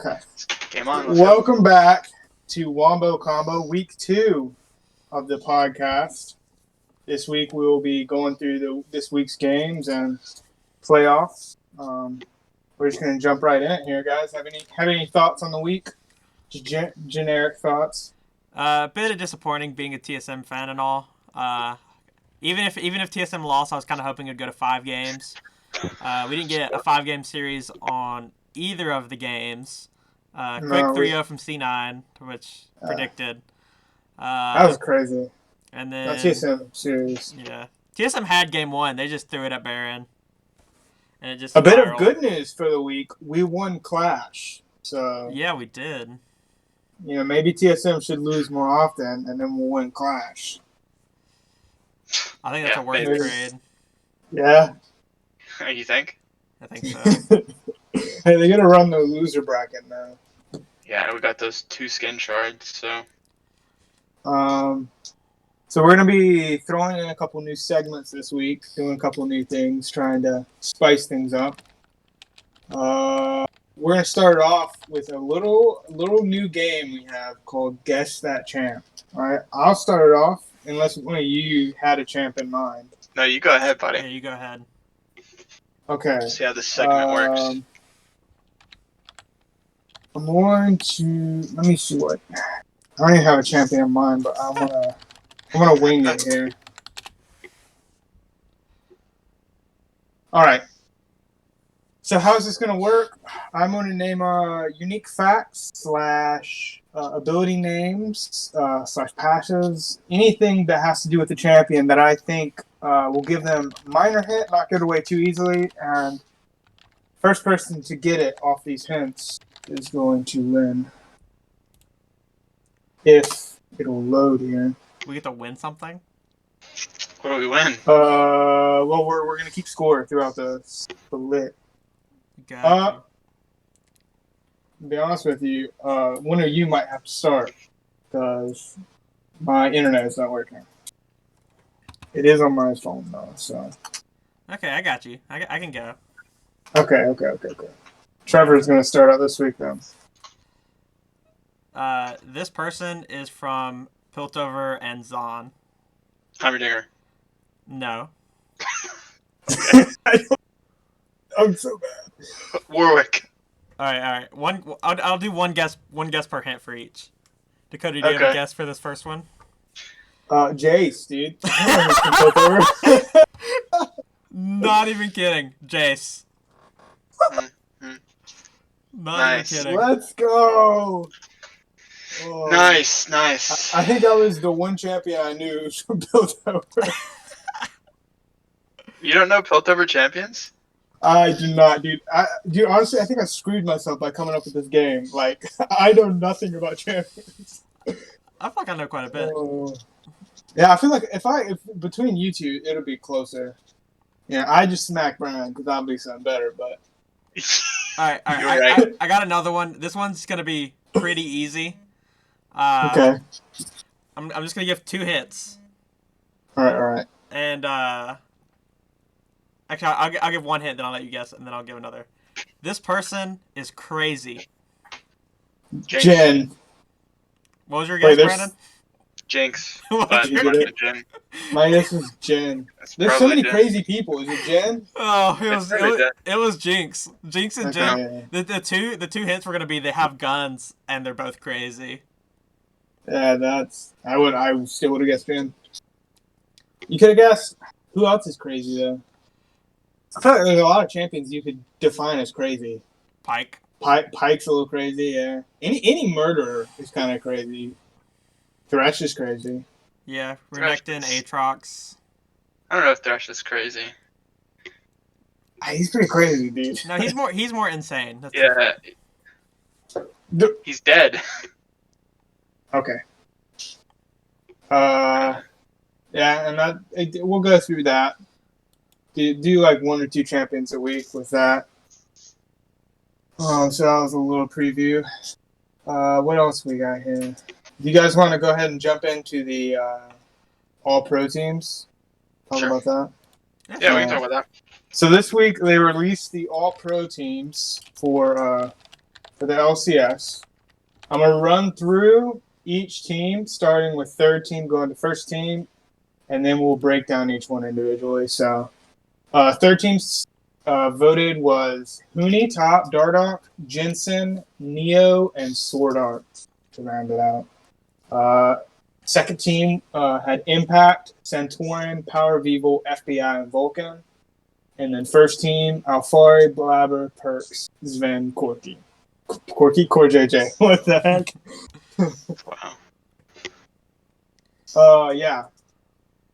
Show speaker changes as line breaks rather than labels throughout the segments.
Okay.
Game on.
Welcome back to Wombo Combo, week 2 of the podcast. This week we will be going through this week's games and playoffs. We're just going to jump right in it here, guys. Have any thoughts on the week? Just generic thoughts.
A bit of disappointing being a TSM fan and all. Even if TSM lost, I was kind of hoping it'd go to 5 games. We didn't get a 5-game series on either of the games. Quick 3-0 from C9, which predicted.
That was crazy.
And then
That TSM series.
Yeah, TSM had game 1. They just threw it at Baron, and it just
A bit
spiraled.
of good news for the week. We won Clash, so
Yeah, we did.
Maybe TSM should lose more often, and then we'll win Clash.
I think that's a worth
maybe.
trade.
Yeah.
You think?
I think so.
Hey, they gotta run the loser bracket now.
Yeah, we got those 2 skin shards, so.
So we're gonna be throwing in a couple new segments this week, doing a couple new things, trying to spice things up. We're gonna start off with a little new game we have called Guess That Champ. All right, I'll start it off unless one of you had a champ in mind.
No, you go ahead, buddy.
Yeah, you go ahead.
Okay.
See how this segment works.
I'm going to let me see what. I don't even have a champion in mind, but I'm gonna wing it here. All right. So how's this gonna work? I'm gonna name unique facts / ability names / passives, anything that has to do with the champion that I think will give them minor hit, not get away too easily, and first person to get it off these hints is going to win. If it'll load here.
We get to win something?
What do we win?
Well, we're gonna keep score throughout the lit.
Gotcha.
To be honest with you, one of you might have to start because my internet is not working. It is on my phone though, so.
Okay, I got you. I can go.
Okay. Trevor's gonna start out this week then.
This person is from Piltover and Zon.
Heimerdinger.
No.
I'm so bad.
Warwick.
All right. I'll do one guess per hint for each. Dakota, do you have a guess for this first one?
Jace, dude. I don't know who's from Piltover.
Not even kidding, Jace. Not even kidding.
Let's go. Oh.
Nice.
I think that was the one champion I knew was from Piltover.
You don't know Piltover champions?
I do not, dude. Honestly, I think I screwed myself by coming up with this game. Like, I know nothing about champions.
I feel like I know quite a bit.
Yeah, I feel like if between you two, it'll be closer. Yeah, I just smacked Brian because I'll be something better, but.
All right.
Right.
I got another one. This one's gonna be pretty easy.
Okay.
I'm just gonna give 2 hits.
All right.
And actually, I'll give 1 hint, then I'll let you guess, and then I'll give another. This person is crazy.
Jen.
What was your guess, Brandon?
Jinx.
What
But
you get it?
Jen.
My guess is Jen. There's so many crazy people. Is it Jen?
Oh, it was Jinx. Jinx and Jen.
Yeah.
The two hints were gonna be they have guns and they're both crazy.
Yeah, I still would have guessed Jen. You could have guessed. Who else is crazy though? I feel like there's a lot of champions you could define as crazy.
Pike's
a little crazy, yeah. Any murderer is kind of crazy. Thresh is crazy.
Yeah, Renekton, Aatrox.
I don't know if Thresh is crazy.
He's pretty crazy, dude.
No, he's more insane. That's
Yeah. He's dead.
Okay. Yeah, and we'll go through that. Do like 1 or 2 champions a week with that. So that was a little preview. What else we got here? Do you guys want to go ahead and jump into the all pro teams? Talk
Sure.
about that?
Yeah, we can talk about that.
So this week they released the all pro teams for for the LCS. I'm going to run through each team, starting with third team going to first team, and then we'll break down each one individually. So, third team's voted was Huni, Top, Dardoch, Jensen, Neo, and Sword Art to round it out. Second team had Impact, Santorin, Power Vivo, FBI, and Vulcan. And then first team, Alfari, Blabber, Perks, Sven, Corky. Core JJ. What the heck?
Wow.
Yeah.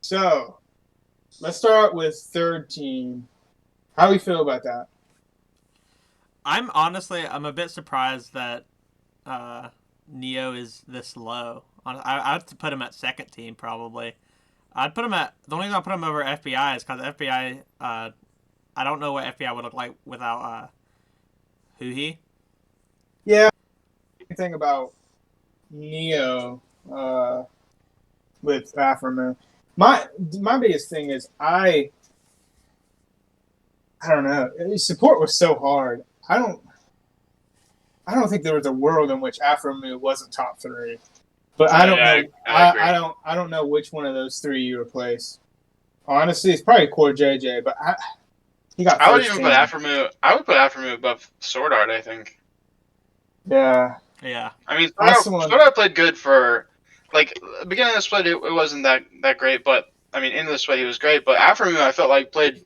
So, let's start with third team. How do we feel about that?
I'm a bit surprised that Neo is this low. I'd have to put him at second team probably. I'd put him at the only reason I put him over FBI is because FBI. I don't know what FBI would look like without Huhi.
Yeah. Thing about Neo with Afroman. My biggest thing is I don't know. Support was so hard. I don't think there was a world in which Afromu wasn't top 3. But I don't know. I don't know which one of those 3 you replace. Honestly, it's probably Core JJ, but he got.
I would even put Afromu. I would put Afromu above Sword Art, I think.
Yeah.
Yeah.
I mean, Sword Art played good for, like, the beginning of the split. It wasn't that great, but I mean, into the split he was great. But Afromu, I felt like played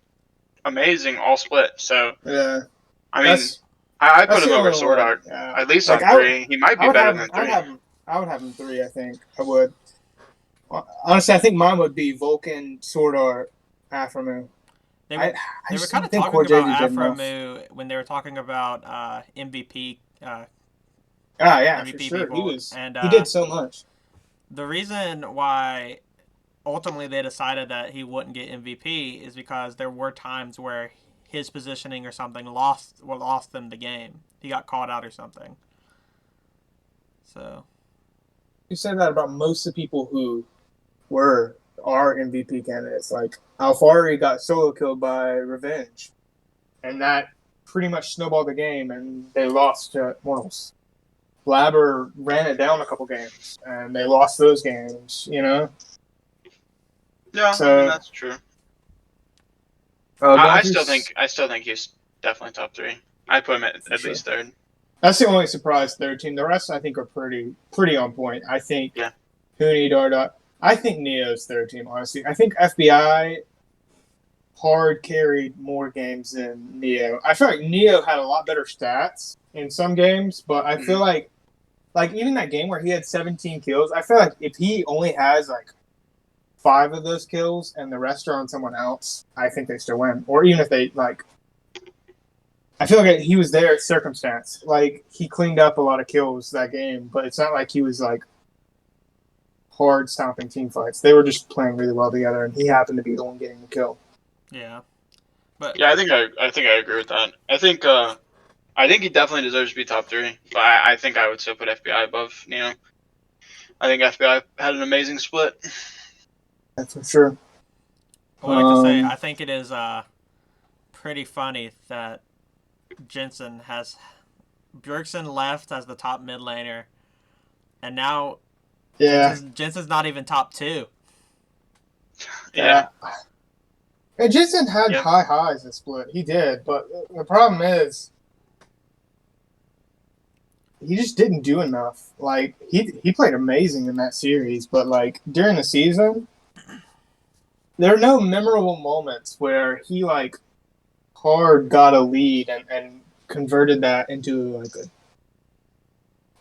amazing all split. So
yeah.
I mean, I put him over Sword Art at least on 3. He might be better than 3.
I would have him 3. I think I would. Honestly, I think mine would be Vulcan, Sword Art, Afromu.
They were kind of talking about Afromu when they were talking about MVP.
Yeah,
MVP
for sure.
People.
He did so much.
The reason why ultimately they decided that he wouldn't get MVP is because there were times where his positioning or something lost them the game. He got caught out or something. So
you said that about most of the people who are MVP candidates. Like Alfari got solo killed by Revenge, and that pretty much snowballed the game, and they lost to Mortals. Blabber ran it down a couple games, and they lost those games.
Yeah,
so,
I mean, that's true. I still think he's definitely top 3. I'd put him at least third.
That's the only surprise third team. The rest I think are pretty on point. I think Huni, Dardoch. I think Neo's third team, honestly. I think FBI hard carried more games than Neo. I feel like Neo had a lot better stats in some games, but I feel like even that game where he had 17 kills, I feel like if he only has like 5 of those kills and the rest are on someone else, I think they still win. Or even if they I feel like he was there at circumstance. Like he cleaned up a lot of kills that game, but it's not like he was like hard stomping team fights. They were just playing really well together, and he happened to be the one getting the kill.
Yeah, but
yeah, I think I agree with that. I think he definitely deserves to be top 3, but I think I would still put FBI above Neo. I think FBI had an amazing split.
That's for sure.
I would like to say I think it is pretty funny that Jensen has Bjergsen left as the top mid laner, and now Jensen's not even top 2.
Yeah.
And Jensen had high highs in split. He did, but the problem is he just didn't do enough. Like he played amazing in that series, but like during the season, there are no memorable moments where he like hard got a lead and converted that into like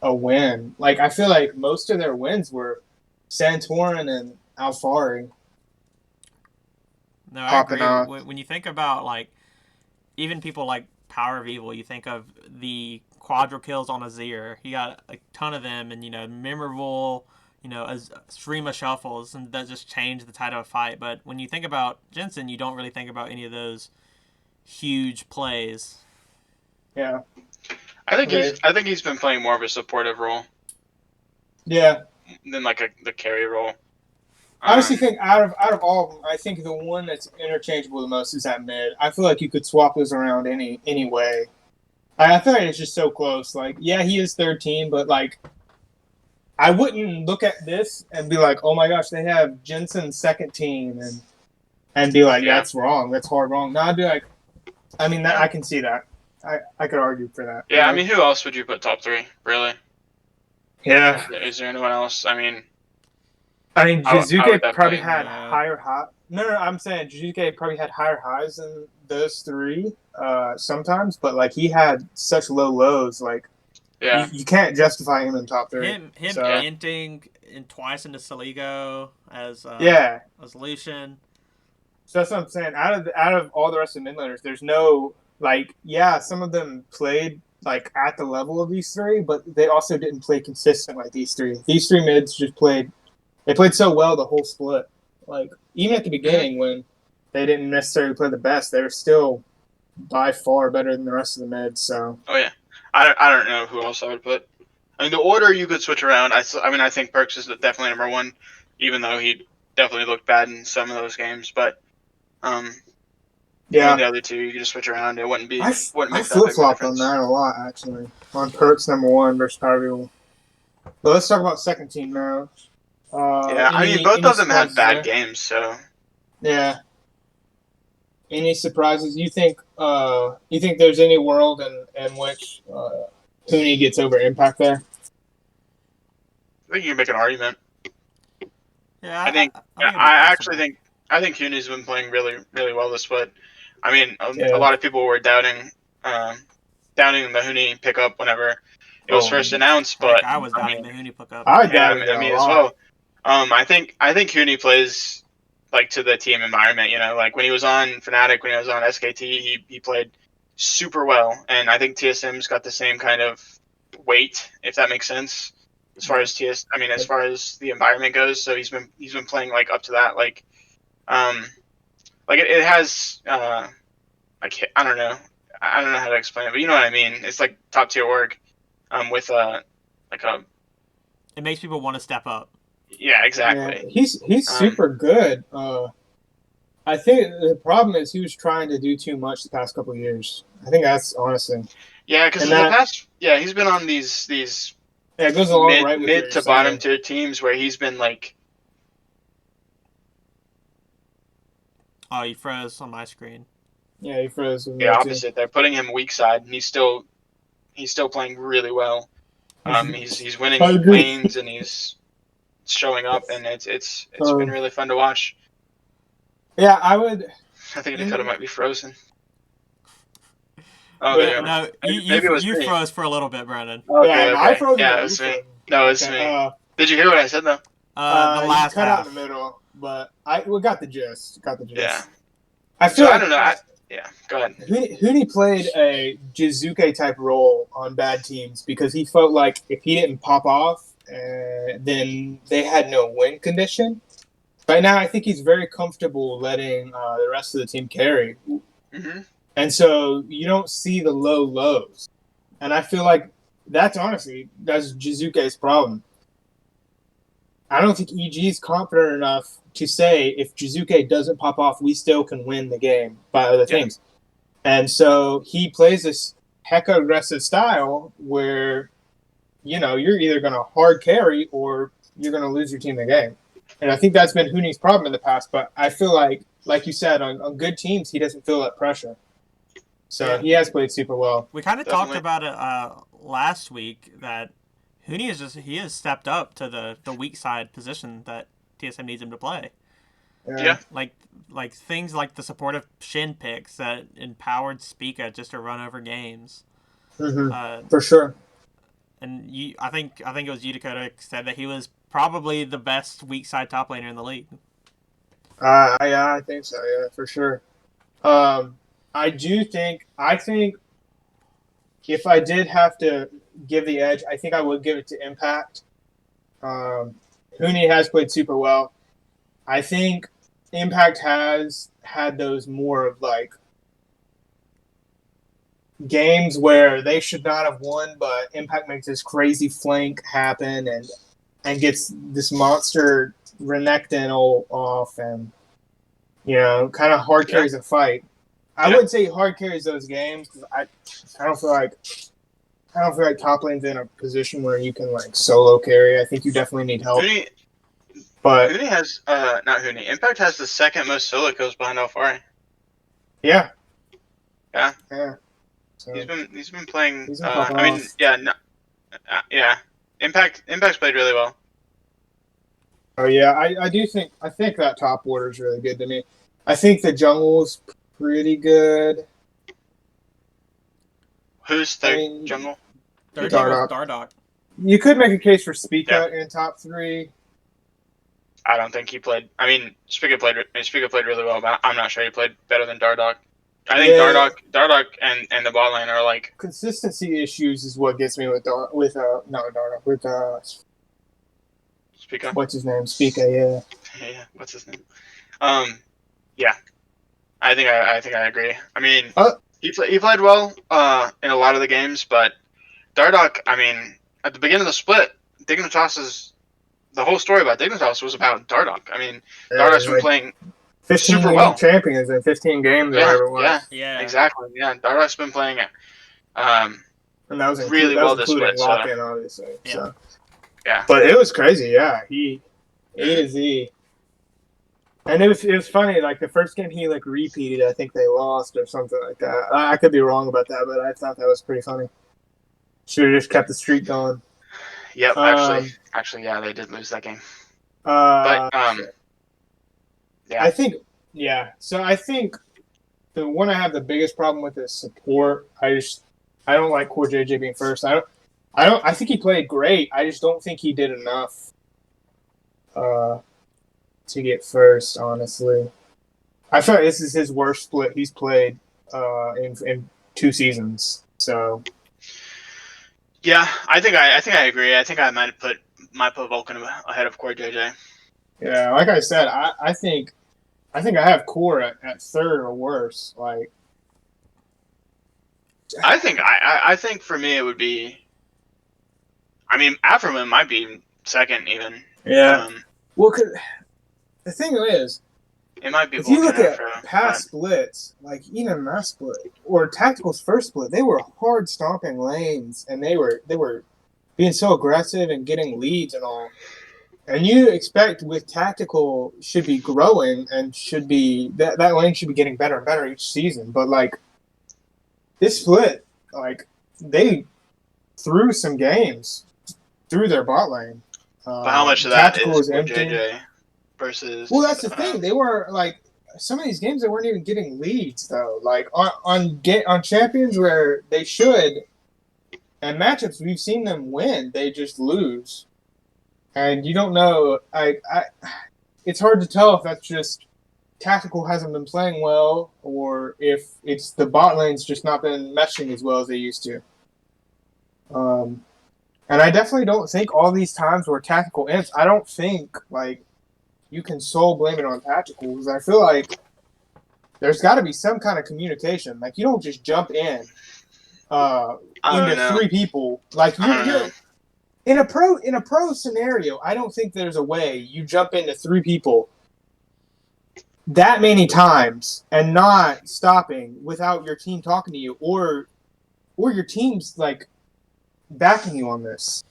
a win. Like I feel like most of their wins were Santorin and Alfari.
No, I agree. When you think about like even people like Power of Evil, you think of the quadra kills on Azir. He got a ton of them, and memorable, as stream of shuffles, and that just changed the tide of a fight. But when you think about Jensen, you don't really think about any of those huge plays.
Yeah,
I think he's been playing more of a supportive role.
Yeah,
than like the carry role.
I honestly think out of all of them, I think the one that's interchangeable the most is that mid. I feel like you could swap those around any way. I feel like it's just so close. Like, yeah, he is third team, but like, I wouldn't look at this and be like, oh my gosh, they have Jensen second team, and be like,
Yeah.
that's wrong, that's hard wrong. No, I'd be like, I mean,
Yeah.
I can see that. I could argue for that.
Yeah, I mean, who else would you put top 3? Really?
yeah.
Is there anyone else? I mean,
I mean,
how would
Jizuke
that
probably
play?
had
Yeah.
higher high. No, I'm saying Jizuke probably had higher highs than those three sometimes, but like he had such low lows. Like
Yeah.
you can't justify him in top 3.
Him
So
inting in twice into Saligo
yeah,
as Lucian.
so that's what I'm saying. Out of all the rest of the midlanders, there's no like yeah, some of them played like at the level of these three, but they also didn't play consistent like these three. These three mids just played. They played so well the whole split. Like even at the beginning when they didn't necessarily play the best, they were still by far better than the rest of the mids. So
Oh yeah. I don't know who else I would put. I mean, the order you could switch around. I mean, I think Perks is definitely number 1, even though he definitely looked bad in some of those games. But I mean,
yeah,
the other two you could just switch around. It wouldn't
I
make that
flip
big of a
flopped on
difference.
that a lot actually. On Perks number 1 versus Power Wheel. But let's talk about second team now.
Yeah, I mean, both
Any
of them had
surprises
bad
there?
games, so
Yeah. Any surprises? You think there's any world in which Cooney gets over Impact there?
I think you can make an argument.
Yeah,
I think
I think it'd be
I
possible.
actually think Cooney's been playing really really well this split. I mean, a
Yeah.
lot of people were doubting the Hooney pickup whenever it was
Oh,
first announced,
Heck,
but
I was
I
doubting
mean,
the Hooney pickup.
I
yeah,
doubted it a
me as
lot.
well. I think Cooney plays like to the team environment. You know, like when he was on Fnatic, when he was on SKT, he played super well, and I think TSM's got the same kind of weight, if that makes sense, as far
Yeah.
as as far as the environment goes. So he's been playing like up to that, um, like it has I don't know. I don't know how to explain it, but you know what I mean. It's like top tier work, with like a
It makes people want to step up.
yeah,
Yeah,
exactly.
he's
Um,
super good. I think the problem is he was trying to do too much the past couple of years. I think that's honestly,
yeah, because
and
in the
that
past, yeah, he's been on these
yeah, it goes along right with what
mid
you're
to bottom
saying.
tier teams where he's been like,
Oh, you froze on my screen.
Yeah, he froze with
the
me too.
opposite. They're putting him weak side, and he's still playing really well. He's
I
winning
agree.
lanes and he's showing up, and it's been
Um,
really fun to watch.
yeah, I would.
I think Dakota
In,
might be frozen. Oh, there
wait,
you are.
No,
Maybe it was
you
me.
froze for a little bit, Brandon.
yeah,
Okay,
no, I
okay.
froze
Yeah,
again.
it
You
was me.
froze.
No, it was
Okay.
me. Did you hear what I said though?
The
You
last
cut out
half.
in the middle, but we got the gist. Got the
Yeah.
gist. I
So
feel
I
like
don't know. Yeah, go ahead.
Huni played a Jizuke type role on bad teams because he felt like if he didn't pop off, then they had no win condition. Right now, I think he's very comfortable letting the rest of the team carry,
Hmm.
and so you don't see the low lows. And I feel like that's Jizuke's problem. I don't think EG is confident enough to say if Jizuke doesn't pop off, we still can win the game by other
Yeah.
teams. And so he plays this hecka aggressive style where, you're either going to hard carry or you're going to lose your team the game. And I think that's been Huni's problem in the past. But I feel like you said, on good teams, he doesn't feel that pressure. So
Yeah.
he has played super well.
We kind of talked
Definitely.
about it last week that Hooney he has stepped up to the weak side position that TSM needs him to play.
Yeah.
Like things like the supportive shin picks that empowered Spica just to run over games.
For sure.
And I think it was you, Dakota, said that he was probably the best weak side top laner in the league.
Yeah, I think so. Yeah, for sure. I think if I did have to give the edge, I think I would give it to Impact. Huni has played super well. I think Impact has had those more of like games where they should not have won, but Impact makes this crazy flank happen and gets this monster Renekton off and kind of hard
Yeah.
carries a fight. I wouldn't say he hard carries those games because I don't feel like top lane's in a position where you can like solo carry. I think you definitely need help. But
Huni has not Huni. Impact has the second most solo kills behind Alfari.
yeah.
So he's been playing.
He's been popping off.
Yeah. Impact's played really well.
Oh yeah, I think that top order is really good to me. I think the jungle's pretty good.
Who's third jungle?
Third jungle is Dardoch.
You could make a case for Spica in top 3.
I don't think he played. I mean, Spica played really well, but I'm not sure he played better than Dardoch. I think Dardoch and the bot lane are like
consistency issues is what gets me with
Spica.
What's his name? Spica, yeah.
Yeah, what's his name? Yeah. I think I agree. I mean, he played well in a lot of the games, but Dardoch, I mean, at the beginning of the split, the whole story about Dignitas was about Dardoch. I mean, Dardoch's been playing
15
super well.
champions in 15 games or whatever it was.
Yeah, exactly. Yeah, Dardoch's been playing
and that was
really well this split.
Lock-in, obviously.
Yeah.
So.
Yeah.
But it was crazy, yeah. He A to Z. And it was funny, like the first game he like repeated, I think they lost or something like that. I could be wrong about that, but I thought that was pretty funny. Should have just kept the streak going.
Yep, actually, yeah, they did lose that game. Yeah.
I think, so I think the one I have the biggest problem with is support. I don't like Core JJ being first. I think he played great. I just don't think he did enough to get first, honestly. I feel like this is his worst split he's played in 2 seasons. So
yeah, I think I agree. I think I might put Vulcan ahead of Core JJ.
Yeah, like I said, I think I have Core at third or worse. Like,
I think for me it would be. I mean, Afroman might be second even.
Yeah. Well, the thing is,
it might be.
If you look at past splits, like even that split or Tactical's first split, they were hard stomping lanes, and they were being so aggressive and getting leads and all. And you expect with Tactical should be growing and should be that lane should be getting better and better each season. But like this split, like they threw some games through their bot lane.
But how much of that is JJ versus?
Well, that's the thing. They were like some of these games they weren't even getting leads though. Like on champions where they should, and matchups we've seen them win, they just lose. And you don't know. It's hard to tell if that's just Tactical hasn't been playing well, or if it's the bot lane's just not been meshing as well as they used to. And I definitely don't think all these times where Tactical ends, I don't think like you can sole blame it on Tactical, because I feel like there's got to be some kind of communication. Like you don't just jump in into 3 people. Like you're in a pro scenario, I don't think there's a way you jump into 3 people that many times and not stopping without your team talking to you or your team's like backing you on this.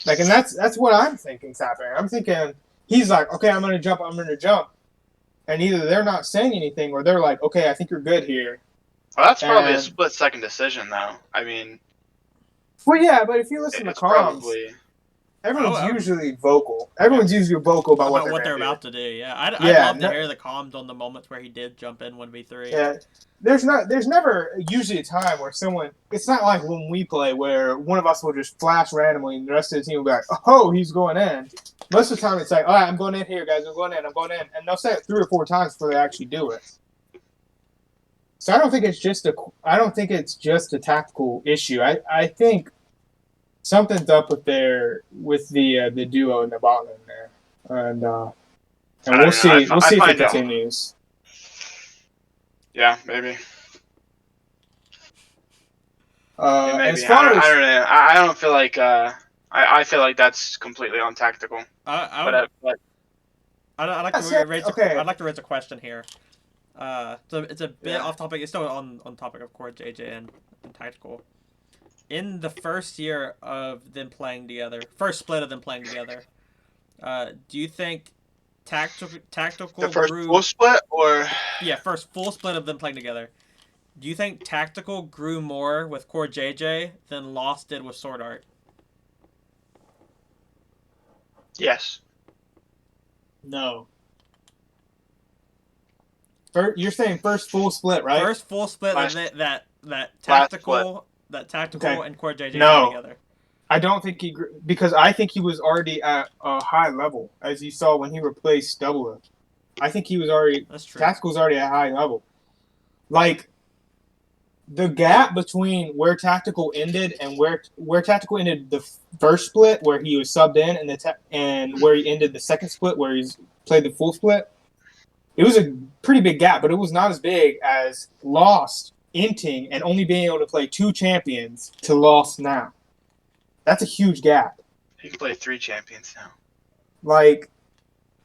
Like, and that's what I'm thinking's happening. I'm thinking he's like, okay, I'm gonna jump, and either they're not saying anything or they're like, okay, I think you're good here.
Well, that's probably a split-second decision, though. I mean,
well, yeah, but if you listen to comms, everyone's usually vocal. Everyone's usually vocal about what they're
about to do. Yeah, I'd love to hear the comms on the moments where he did jump in 1v3.
Yeah, there's never usually a time where someone. It's not like when we play where one of us will just flash randomly and the rest of the team will be like, "Oh, he's going in." Most of the time, it's like, "All right, I'm going in here, guys. I'm going in," and they'll say it 3 or 4 times before they actually do it. So I don't think it's just a tactical issue. I think something's up with the duo in the bot lane there, and we'll see. We'll see if it continues.
Yeah, maybe.
Maybe.
As far as I don't know. I don't feel like. I feel like that's completely untactical.
I'd like to raise a question here. So it's a bit off topic. It's still on topic of course, JJ and tactical. In the first year of them playing together, first split of them playing together, do you think tactical
The first
grew?
full split, or
Yeah, first full split of them playing together. Do you think tactical grew more with core JJ than Lost did with Sword Art?
yes,
No. You're saying first full split, right?
First full split
Last-
that tactical
Okay.
and core JJ
No.
played together.
I don't think he grew because I think he was already at a high level, as you saw when he replaced Double. I think he was already
That's true.
Tactical's already at a high level. Like the gap between where Tactical ended and where Tactical ended the first split, where he was subbed in, and where he ended the second split, where he's played the full split. It was a pretty big gap, but it was not as big as Lost inting and only being able to play 2 champions to Lost now. That's a huge gap.
he can play 3 champions now.
Like,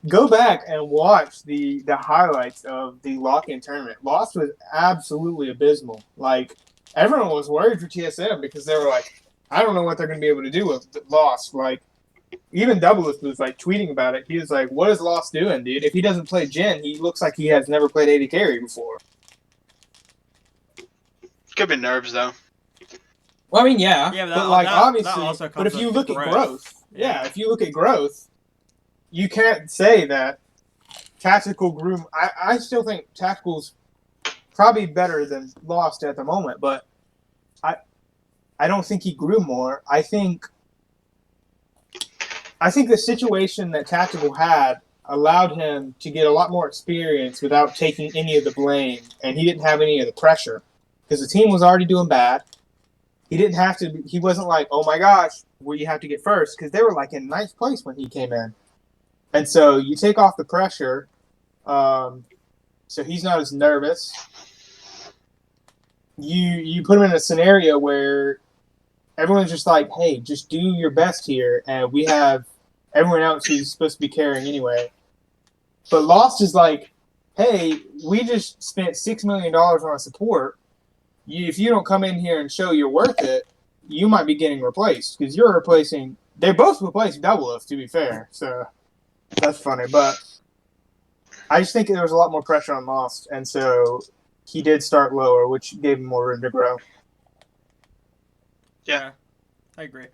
go back and watch the highlights of the lock-in tournament. Lost was absolutely abysmal. Like, everyone was worried for TSM because they were like, I don't know what they're going to be able to do with Lost. Like, even Doubleth was like tweeting about it. He was like, what is Lost doing, dude? If he doesn't play Jhin, he looks like he has never played AD carry before.
Could be nerves though.
Well, I mean, yeah,
Yeah,
but like
that
obviously,
also
but if
comes
you
with
look
the
at growth,
Yeah.
if you look at growth, you can't say that Tactical grew. I still think Tactical's probably better than Lost at the moment, but I don't think he grew more. I think the situation that Tactical had allowed him to get a lot more experience without taking any of the blame, and he didn't have any of the pressure because the team was already doing bad. He didn't have to. He wasn't like, oh my gosh, where you have to get first, because they were like in ninth place when he came in, and so you take off the pressure, so he's not as nervous. You put him in a scenario where everyone's just like, hey, just do your best here, and we have everyone else who's supposed to be carrying anyway. But Lost is like, hey, we just spent $6 million on support. If you don't come in here and show you're worth it, you might be getting replaced because you're replacing. They both replaced Doubleth, to be fair. So that's funny, but I just think there was a lot more pressure on Lost, and so he did start lower, which gave him more room to grow.
Yeah, I agree.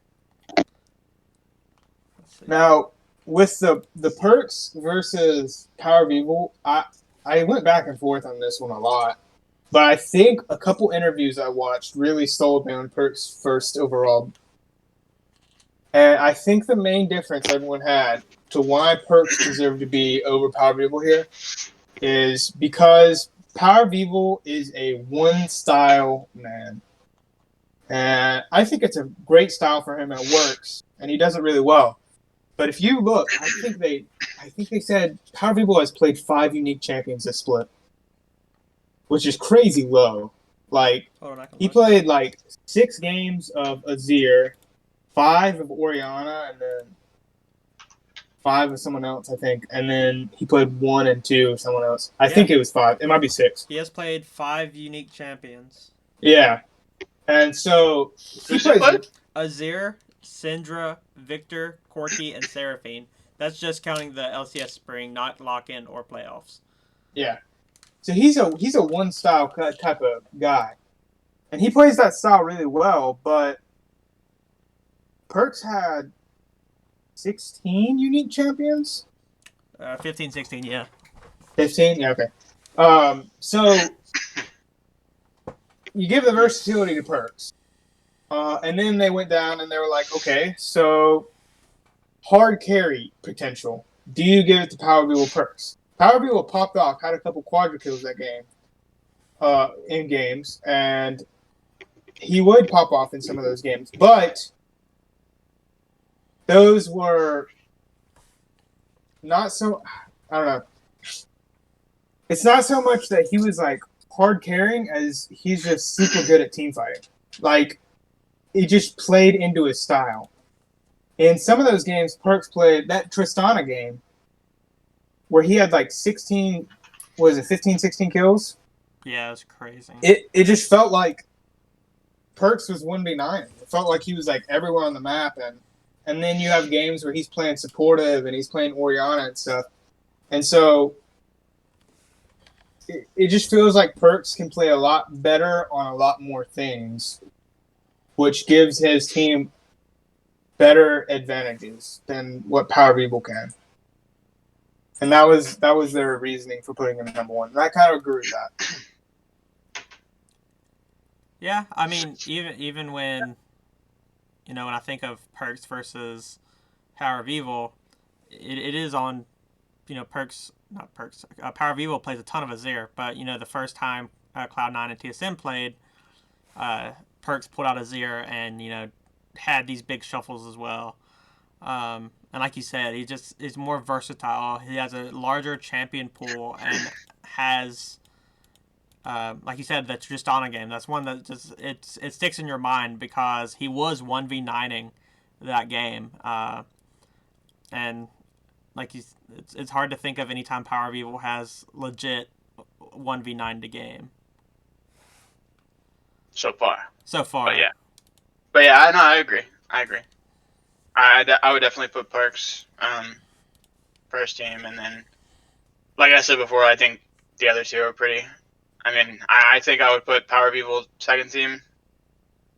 Now, with the perks versus Power of Evil, I went back and forth on this one a lot. But I think a couple interviews I watched really sold me on perks first overall. And I think the main difference everyone had to why perks deserve to be over Power of Evil here is because Power of Evil is a one-style man. And I think it's a great style for him and it works. And he does it really well. But if you look, I think they said Power of Evil has played 5 unique champions this split, which is crazy low. Like, he played like 6 games of Azir, 5 of Orianna, and then 5 of someone else, I think. And then he played 1 and 2 of someone else. I think it was 5. It might be 6.
He has played 5 unique champions.
Yeah. And so he played
Azir, Syndra, Victor, Corki, and Seraphine. That's just counting the LCS Spring, not lock-in or playoffs.
Yeah. So he's a one-style type of guy. And he plays that style really well, but Perks had 16 unique champions?
15, 16, yeah.
15? Yeah, okay. So you give the versatility to Perks. And then they went down and they were like, okay, so hard carry potential. Do you give it to Power Evil Perks? Power Evil popped off, had a couple quadra kills that game, in games, and he would pop off in some of those games. But those were not so, I don't know. It's not so much that he was like hard carrying as he's just super good at team fighting. Like, he just played into his style. In some of those games, Perks played that Tristana game where he had like 16 what is it, 15, 16 kills?
Yeah, it was crazy.
It just felt like Perks was 1v9. It felt like he was like everywhere on the map, and then you have games where he's playing supportive and he's playing Oriana and stuff. And so it just feels like Perks can play a lot better on a lot more things, which gives his team better advantages than what Power of Evil can. And that was their reasoning for putting him at number 1. And I kind of agree with that.
Yeah, I mean, even when, when I think of Perks versus Power of Evil, it is on, Perks, not Perks, Power of Evil plays a ton of Azir, but, the first time Cloud9 and TSM played, Perks pulled out Azir and, had these big shuffles as well. And like you said, he just is more versatile. He has a larger champion pool and has, like you said, the Tristana game. That's one that just it sticks in your mind because he was 1v9ing that game. And like it's hard to think of any time Power of Evil has legit 1v9 the game.
So far.
But
yeah, I agree. I would definitely put Perks first team, and then, like I said before, I think the other two are pretty. I mean, I think I would put Power of Evil second team,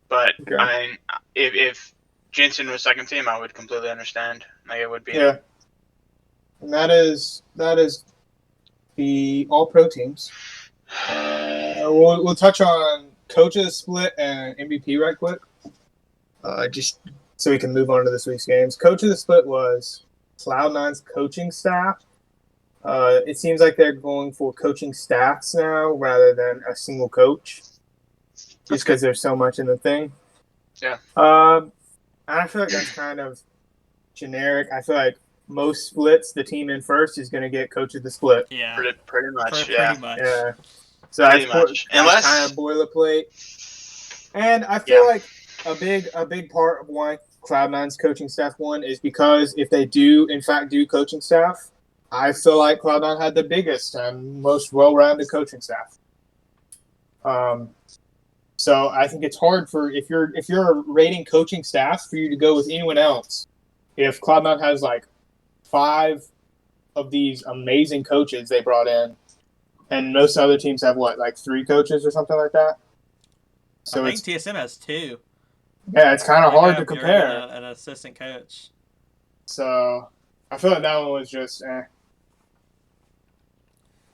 but
Okay.
I mean, if Jensen was second team, I would completely understand. Like it would be.
Yeah. And that is the all pro teams. We'll touch on coaches split and MVP right quick. Just so we can move on to this week's games. Coach of the split was Cloud9's coaching staff. It seems like they're going for coaching staffs now rather than a single coach, just because there's so much in the thing.
Yeah.
And I feel like that's kind of generic. I feel like most splits, the team in first is going to get coach of the split.
yeah,
Pretty much.
pretty much.
Yeah. So
Pretty
that's
much.
that's
Unless-
kind of boilerplate. And I feel like a big part of why Cloud9's coaching staff won is because if they do, in fact, do coaching staff, I feel like Cloud9 had the biggest and most well-rounded coaching staff. So I think it's hard for if you're rating coaching staffs for you to go with anyone else. If Cloud9 has like 5 of these amazing coaches they brought in, and most other teams have what, like 3 coaches or something like that. So
I think TSM has 2.
Yeah, it's kind of hard to
You're
compare.
an assistant coach.
So I feel like that one was just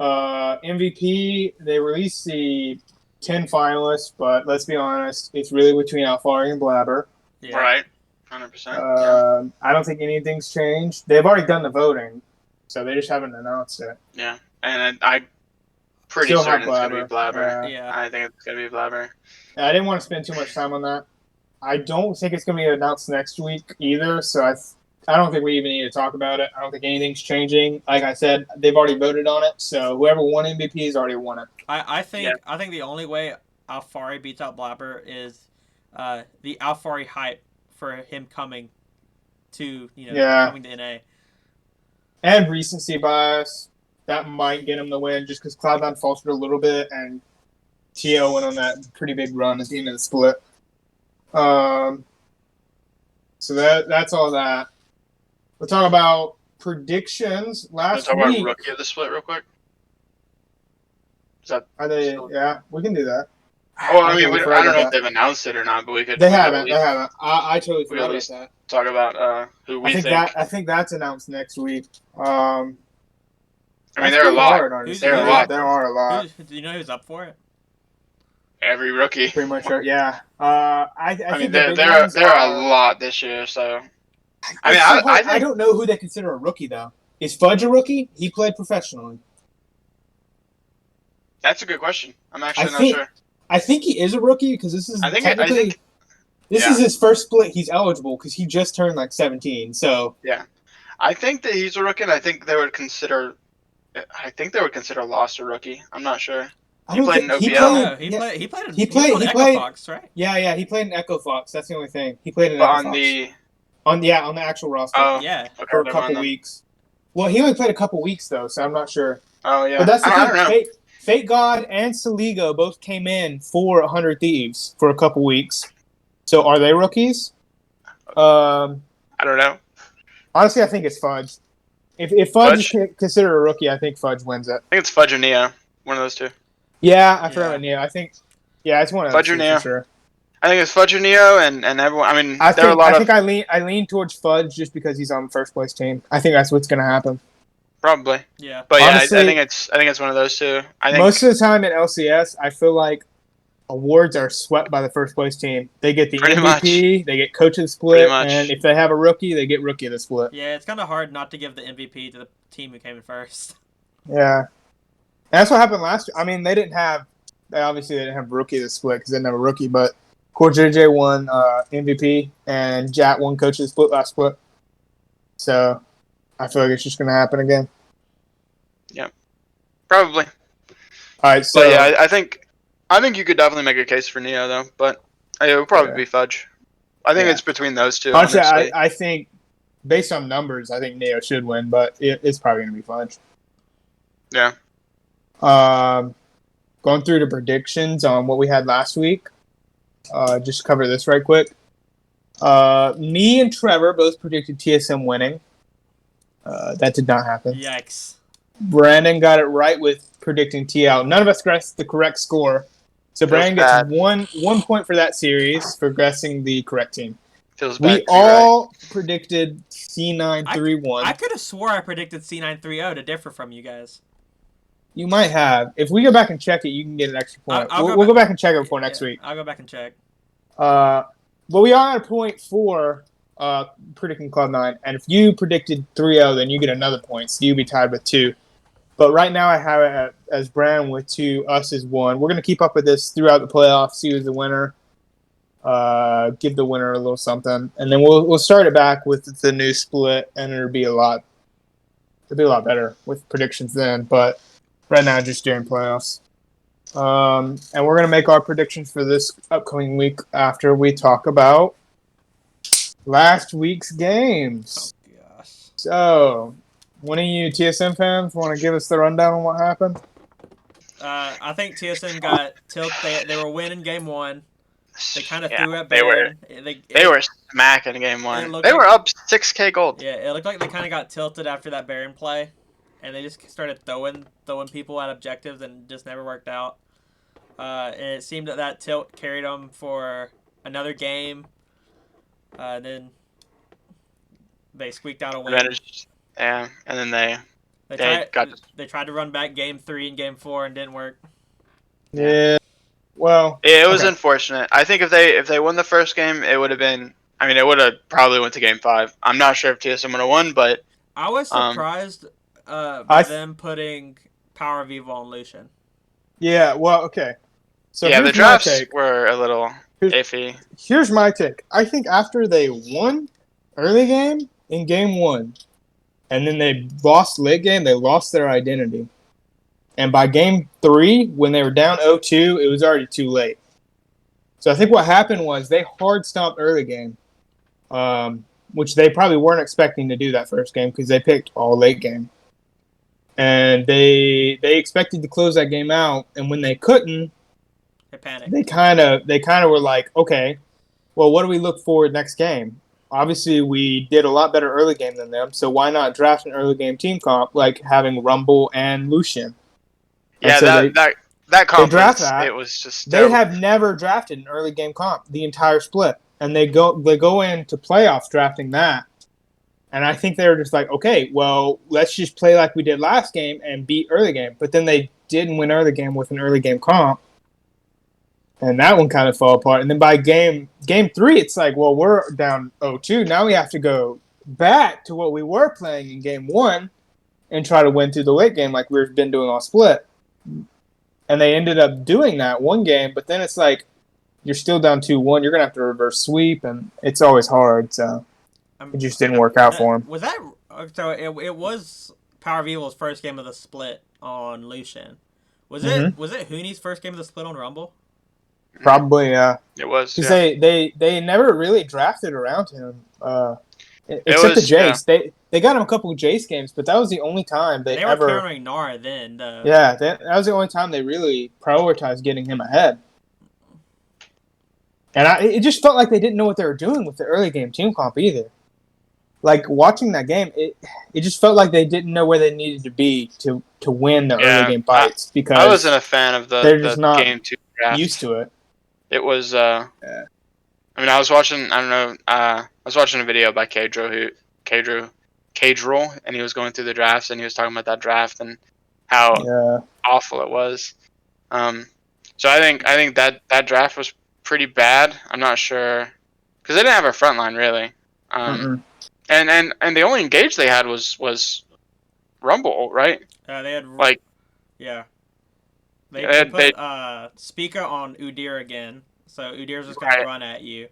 MVP, they released the 10 finalists, but let's be honest, it's really between Alfari and Blabber.
Yeah.
Right. 100%.
I don't think anything's changed. They've already done the voting, so they just haven't announced it.
Yeah. And I'm pretty
Still
certain
have
it's going to be
Blabber.
Blabber.
Yeah.
I think it's going to be Blabber.
I didn't want to spend too much time on that. I don't think it's going to be announced next week either, so I don't think we even need to talk about it. I don't think anything's changing. Like I said, they've already voted on it, so whoever won MVP has already won it.
I think the only way Alfari beats out Blabber is the Alfari hype for him coming to coming to NA.
And recency bias. That might get him the win just because Cloud9 faltered a little bit and TO went on that pretty big run at the end of the split. So that's all that. We'll talk about predictions last
Talk about
week.
rookie of the split real quick. Is that?
Are they? Yeah, we can do that.
Oh, I mean, I
forgot
don't know
about
if they've announced it or not, but we could.
They
we could
haven't.
at
They
least
haven't. I totally forgot
at
about
least
that.
Talk about who we think.
I think that's announced next week.
I mean,
that's
there are a
pretty
lot.
hard, honestly.
There are a lot.
There are a lot.
Do you know who's up for it?
Every rookie.
Pretty much, yeah. I
I mean,
think the
there
big ones
are a lot this year, so. I mean, I think
don't know who they consider a rookie though. Is Fudge a rookie? He played professionally.
that's a good question. I'm actually not
think-
sure.
I think he is a rookie because this is
I think
this is his first split. He's eligible because he just turned like 17. So
I think that he's a rookie, and I think they would consider Lost a rookie. I'm not sure. He played in OPL.
He played in
He played-
Echo Fox, right?
Yeah. He played in Echo Fox. That's the only thing. He played in
But
Echo
on
Fox.
the
on the actual roster
oh
Yeah.
okay,
for a
never
couple
mind then.
weeks. Well, he only played a couple weeks though, so I'm not sure.
Oh yeah.
But that's the
I don't
thing.
know.
Fate God and Saligo both came in for 100 Thieves for a couple weeks. So are they rookies?
I don't know.
Honestly, I think it's Fudge. If Fudge is
Fudge.
considered a rookie, I think Fudge wins it.
I think it's Fudge or Neo. One of those two.
Yeah, I forgot
Yeah.
about Neo. I think, yeah, it's one of those
Fudge or
two
Neo.
for sure.
I think it's Fudge or Neo, and everyone. I mean,
I
there are a
think
lot
I
of
think I lean towards Fudge just because he's on the first place team. I think that's what's going to happen.
probably.
Yeah.
But yeah, I
Honestly,
think it's one of those two. I think
most of the time in LCS, I feel like awards are swept by the first place team. They get the
pretty much.
MVP, they get coach of the
Pretty
split, and
much.
if they have a rookie, they get rookie of the split.
Yeah, it's kind of hard not to give the MVP to the team who came in first.
Yeah, and that's what happened last year. I mean, they obviously didn't have rookie of the split because they didn't have a rookie, but Core JJ won MVP and Jat won coach of the split last split. So I feel like it's just going to happen again.
Probably.
All right, so
But yeah, I think you could definitely make a case for Neo though. But it would probably
Yeah.
be Fudge. I think
Yeah.
it's between those two.
honestly,
Honestly.
I think based on numbers, I think Neo should win, but it's probably going to be Fudge.
Yeah.
Going through the predictions on what we had last week. Just cover this right quick. Me and Trevor both predicted TSM winning. That did not happen.
Yikes.
Brandon got it right with predicting TL. None of us guessed the correct score. So
Feels
Brandon gets
bad.
one point for that series for guessing the correct team.
Feels bad.
We
to be right.
all predicted C931.
I could have swore I predicted C930 to differ from you guys.
You might have. If we go back and check it, you can get an extra point. We'll go back and check it before next week.
I'll go back and check.
But we are at a point for predicting Cloud9. And if you predicted 3-0, then you get another point. So you'll be tied with 2. But right now I have it as Brand with 2, us as 1. We're going to keep up with this throughout the playoffs, see who's the winner. Give the winner a little something. And then we'll start it back with the new split, and it'll be a lot better with predictions then. But right now, just during playoffs. And we're going to make our predictions for this upcoming week after we talk about last week's games.
Oh, gosh.
So, one of you TSM fans want to give us the rundown on what happened?
I think TSM got tilted. They were winning game 1. They kind of threw at
They
Baron.
were smacking in game 1.
looked
They were
like-
up 6K gold.
Yeah, it looked like they kind of got tilted after that Baron play, and they just started throwing people at objectives and just never worked out. And it seemed that tilt carried them for another game. Then they squeaked out a win.
Yeah, and then they
They tried to run back game 3 and game 4 and didn't work.
Yeah. Well,
it was
okay.
unfortunate. I think if they won the first game, it would have been. I mean, it would have probably went to game 5. I'm not sure if TSM would have won, but
I was surprised by them putting Power of Evil on Lucian.
Yeah. Well, okay. So
yeah, the drafts were a little iffy.
Here's my take. I think after they won early game in game 1, and then they lost late game, they lost their identity. And by game 3, when they were down 0-2, it was already too late. So I think what happened was they hard stomped early game, which they probably weren't expecting to do that first game because they picked all late game. And they expected to close that game out, and when they couldn't,
They panicked.
They kind of were like, okay, well, what do we look for next game? Obviously, we did a lot better early game than them, so why not draft an early game team comp like having Rumble and Lucian? And
Yeah,
so
that conference,
draft that.
It was just
they
terrible.
have never drafted an early game comp the entire split, and they go into playoffs drafting that. And I think they were just like, okay, well, let's just play like we did last game and beat early game. But then they didn't win early game with an early game comp. And that one kind of fell apart. And then by game 3, it's like, well, we're down 0-2. Now we have to go back to what we were playing in game 1 and try to win through the late game like we've been doing all split. And they ended up doing that one game, but then it's like you're still down 2-1. You're going to have to reverse sweep, and it's always hard. So it just didn't work out for him.
Was that so? It was Power of Evil's first game of the split on Lucian. Was it Hooney's first game of the split on Rumble?
Probably, yeah.
It was.
Because
Yeah.
they never really drafted around him. Except the
was, yeah.
Jace. They got him a couple of Jace games, but that was the only time
They were countering Nara then, though.
Yeah, that was the only time they really prioritized getting him ahead. And it just felt like they didn't know what they were doing with the early game team comp either. Like, watching that game, it just felt like they didn't know where they needed to be to win the early game fights, because
I wasn't a fan of
they're just
the
not
game 2 draft.
used to it.
It was, I mean, I was watching, I don't know, I was watching a video by Kadril, and he was going through the drafts, and he was talking about that draft and how awful it was. So I think that draft was pretty bad. I'm not sure, because they didn't have a front line, really. And the only engage they had was Rumble, right?
They had
like,
yeah. They put Spica on Udyr again, so Udyr's just gonna run at you.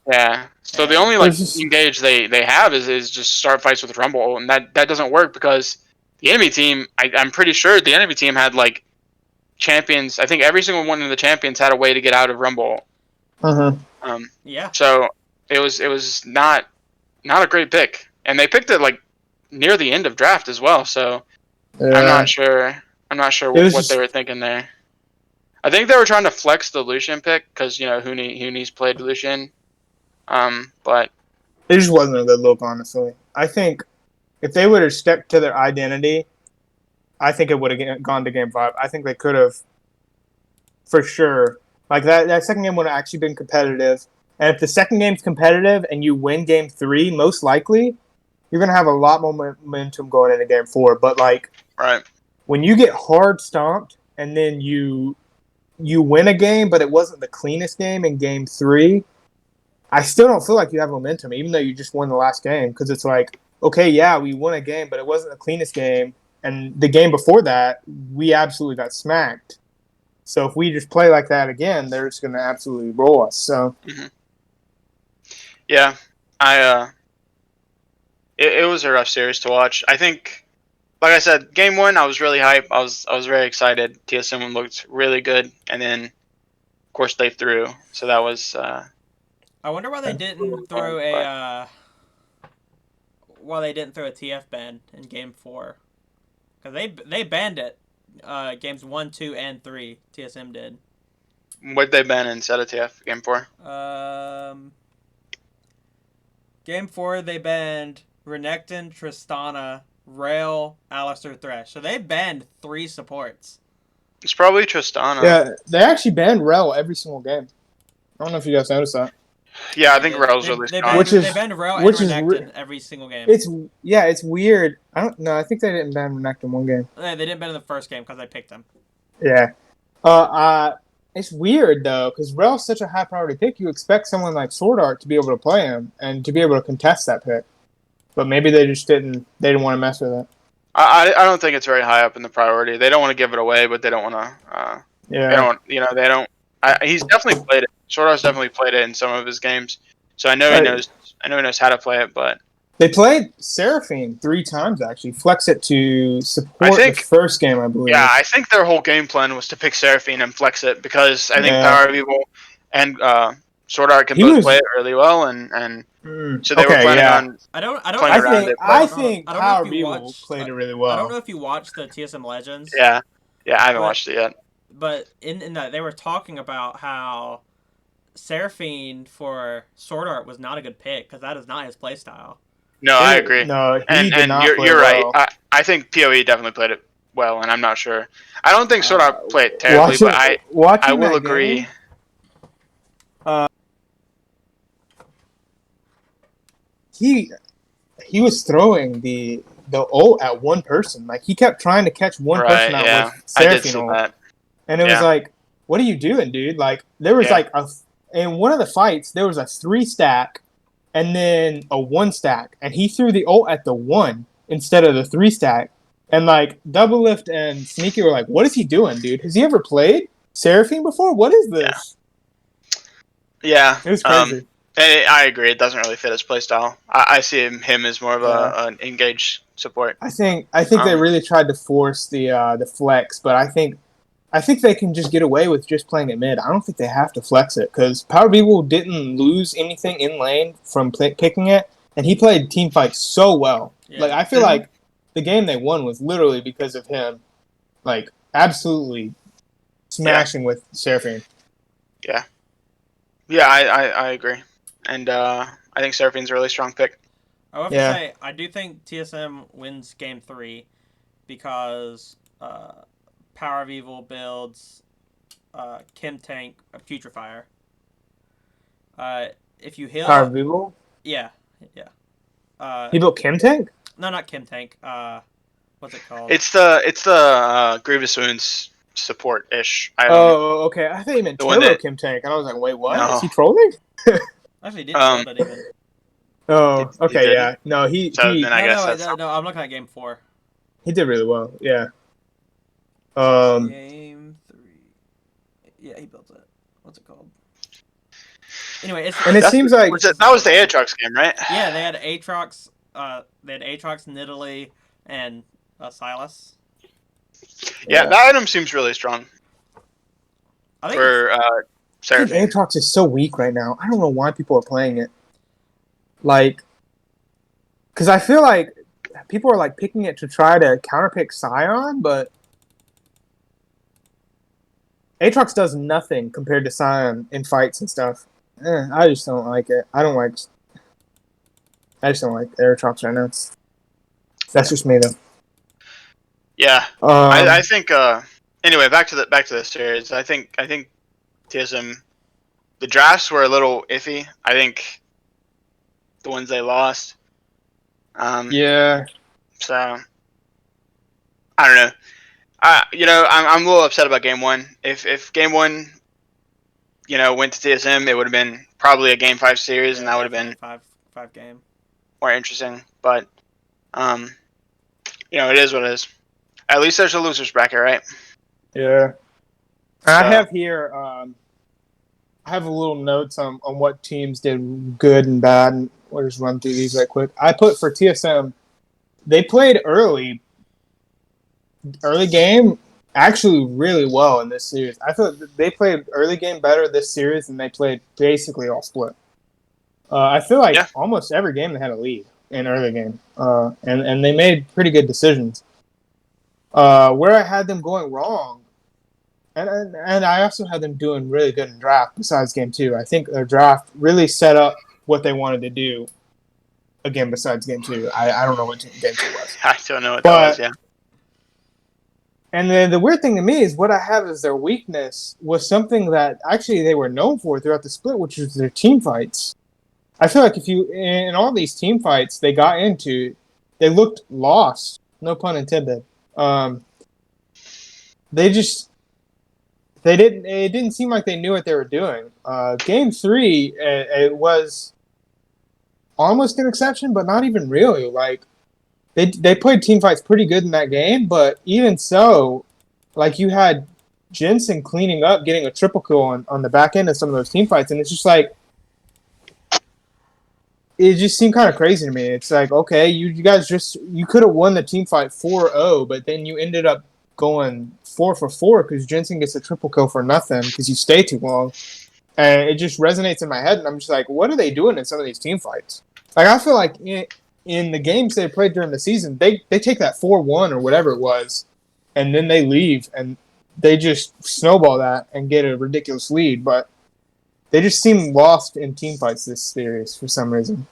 Yeah. So the only engage they have is just start fights with Rumble, and that doesn't work because the enemy team, I'm pretty sure the enemy team had like champions. I think every single one of the champions had a way to get out of Rumble.
Yeah. So
it was not a great pick, and they picked it like near the end of draft as well. So I'm not sure what they were thinking there. I think they were trying to flex the Lucian pick because Hooney's played Lucian. But
it just wasn't a good look, honestly. I think if they would have stuck to their identity, I think it would have gone to game 5. I think they could have, for sure. Like, that second game would have actually been competitive. And if the second game's competitive and you win game 3, most likely, you're going to have a lot more momentum going into game 4. But, like, when you get hard stomped and then you win a game, but it wasn't the cleanest game in game 3, I still don't feel like you have momentum, even though you just won the last game. Because it's like, okay, yeah, we won a game, but it wasn't the cleanest game. And the game before that, we absolutely got smacked. So if we just play like that again, they're just going to absolutely roll us. So,
yeah, it was a rough series to watch. I think, like I said, game 1, I was really hyped. I was very excited. TSM looked really good, and then of course they threw. So that was.
I wonder why they didn't throw a TF ban in game 4, because they banned it. Games 1, 2, and 3. TSM did.
What'd they ban instead of TF game 4?
Game 4 they banned Renekton, Tristana, Rail, Alistar, Thresh. So they banned 3 supports.
It's probably Tristana.
Yeah, they actually banned Rel every single game. I don't know if you guys noticed that.
Yeah, I think Rel's really strong.
They banned Rel and Renekton every single game.
It's weird. I don't know. I think they didn't ban Renekton one game.
They didn't ban in the first game because I picked him.
Yeah. It's weird though, because Rel's such a high priority pick. You expect someone like Sword Art to be able to play him and to be able to contest that pick, but maybe they just didn't. They didn't want to mess with it.
I don't think it's very high up in the priority. They don't want to give it away, but they don't want to. They don't. They don't. He's definitely played it. Sword Art's definitely played it in some of his games, so I know he knows. I know he knows how to play it, but
they played Seraphine 3 times actually. Flex it to support the first game, I believe.
Yeah, I think their whole game plan was to pick Seraphine and flex it because I think Power of Evil and Sword Art can both play it really well, and so they were planning on.
I think Power of Evil played it really well.
I don't know if you watched the TSM Legends.
Yeah, I haven't watched it yet.
But in that they were talking about how Seraphine for Sword Art was not a good pick because that is not his playstyle.
No, I agree.
No,
and you're right. I think PoE definitely played it well, and I'm not sure. I don't think Sword Art played it terribly, but I will agree.
He was throwing the ult at one person. Like, he kept trying to catch one person out with Seraphine ult. And it was like, what are you doing, dude? Like, there was in one of the fights, there was a 3-stack and then a 1-stack. And he threw the ult at the 1 instead of the 3-stack. And, like, Double Lift and Sneaky were like, what is he doing, dude? Has he ever played Seraphine before? What is this?
Yeah.
It was crazy.
I agree. It doesn't really fit his playstyle. I see him as more of an engaged support.
I think they really tried to force the flex, but I think they can just get away with just playing it mid. I don't think they have to flex it because Power of Evil didn't lose anything in lane from picking it, and he played team fights so well.
Yeah.
Like I feel like the game they won was literally because of him, like absolutely smashing with Seraphine.
Yeah. Yeah, I agree. And I think Seraphine's a really strong pick.
I have to say, I do think TSM wins Game 3 because Power of Evil builds Chem Tank Putrefier. If you heal...
Power of Evil?
Yeah.
He built Chem Tank?
No, not Chem Tank. What's it called?
It's the Grievous Wounds support-ish item.
Oh, okay. I thought you meant Turbo Chem Tank, and I was like, wait, what?
No.
Is he trolling?
Actually, he didn't build it even.
Oh,
He
okay, yeah. No, he
then I guess that's
no, I'm looking at Game 4.
he did really well. Yeah.
Game 3. Yeah, he built it. What's it called? Anyway,
and it seems like
that was the Aatrox game, right?
Yeah, they had Aatrox, Nidalee, and Silas.
Yeah, that item seems really strong.
I think
For
Dude,
Seraphine.
Aatrox is so weak right now. I don't know why people are playing it. Like, because I feel like people are like picking it to try to counterpick Scion, but Aatrox does nothing compared to Scion in fights and stuff. I just don't like it. I just don't like Aatrox right now. That's just me though.
Yeah, I think. Anyway, back to the series. I think TSM. The drafts were a little iffy. I think the ones they lost.
Yeah.
So I don't know. I'm a little upset about Game 1. If Game 1, went to TSM, it would have been probably a Game 5 series, and that would have been
five game.
more interesting. But it is what it is. At least there's a losers bracket, right?
Yeah. I have here. I have a little notes on what teams did good and bad, and we'll just run through these right quick. I put for TSM, they played early game actually really well in this series. I thought they played early game better this series than they played basically all split. I feel like almost every game they had a lead in early game, and they made pretty good decisions. Where I had them going wrong, and I also had them doing really good in draft besides game 2. I think their draft really set up what they wanted to do again besides game 2. I don't know what game 2 was.
I don't know what that was, yeah.
And then the weird thing to me is what I have as their weakness was something that actually they were known for throughout the split, which was their team fights. I feel like in all these team fights they got into, they looked lost. No pun intended. It didn't seem like they knew what they were doing. Game 3, it was almost an exception, but not even really. Like, they played team fights pretty good in that game, but even so, like, you had Jensen cleaning up, getting a triple kill on the back end of some of those team fights, and it's just like, it just seemed kind of crazy to me. It's like, okay, you guys you could have won the team fight 4-0, but then you ended up going 4-for-4 because Jensen gets a triple kill for nothing because you stay too long. And it just resonates in my head, and I'm just like, what are they doing in some of these team fights? Like, I feel like in the games they played during the season, they take that 4-1 or whatever it was, and then they leave, and they just snowball that and get a ridiculous lead. But they just seem lost in team fights this series for some reason.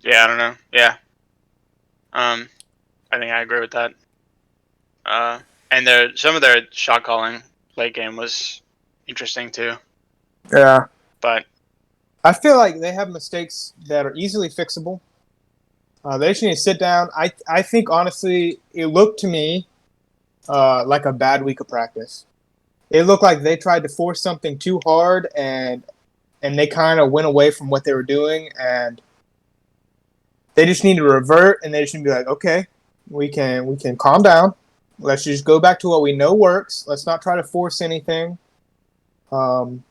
Yeah, I don't know. Yeah. I think I agree with that. And some of their shot calling late game was interesting too.
Yeah.
But
I feel like they have mistakes that are easily fixable. They just need to sit down. I think, honestly, it looked to me like a bad week of practice. It looked like they tried to force something too hard, and they kind of went away from what they were doing, and they just need to revert, and they just need to be like, okay, we can calm down. Let's just go back to what we know works. Let's not try to force anything.
I mean,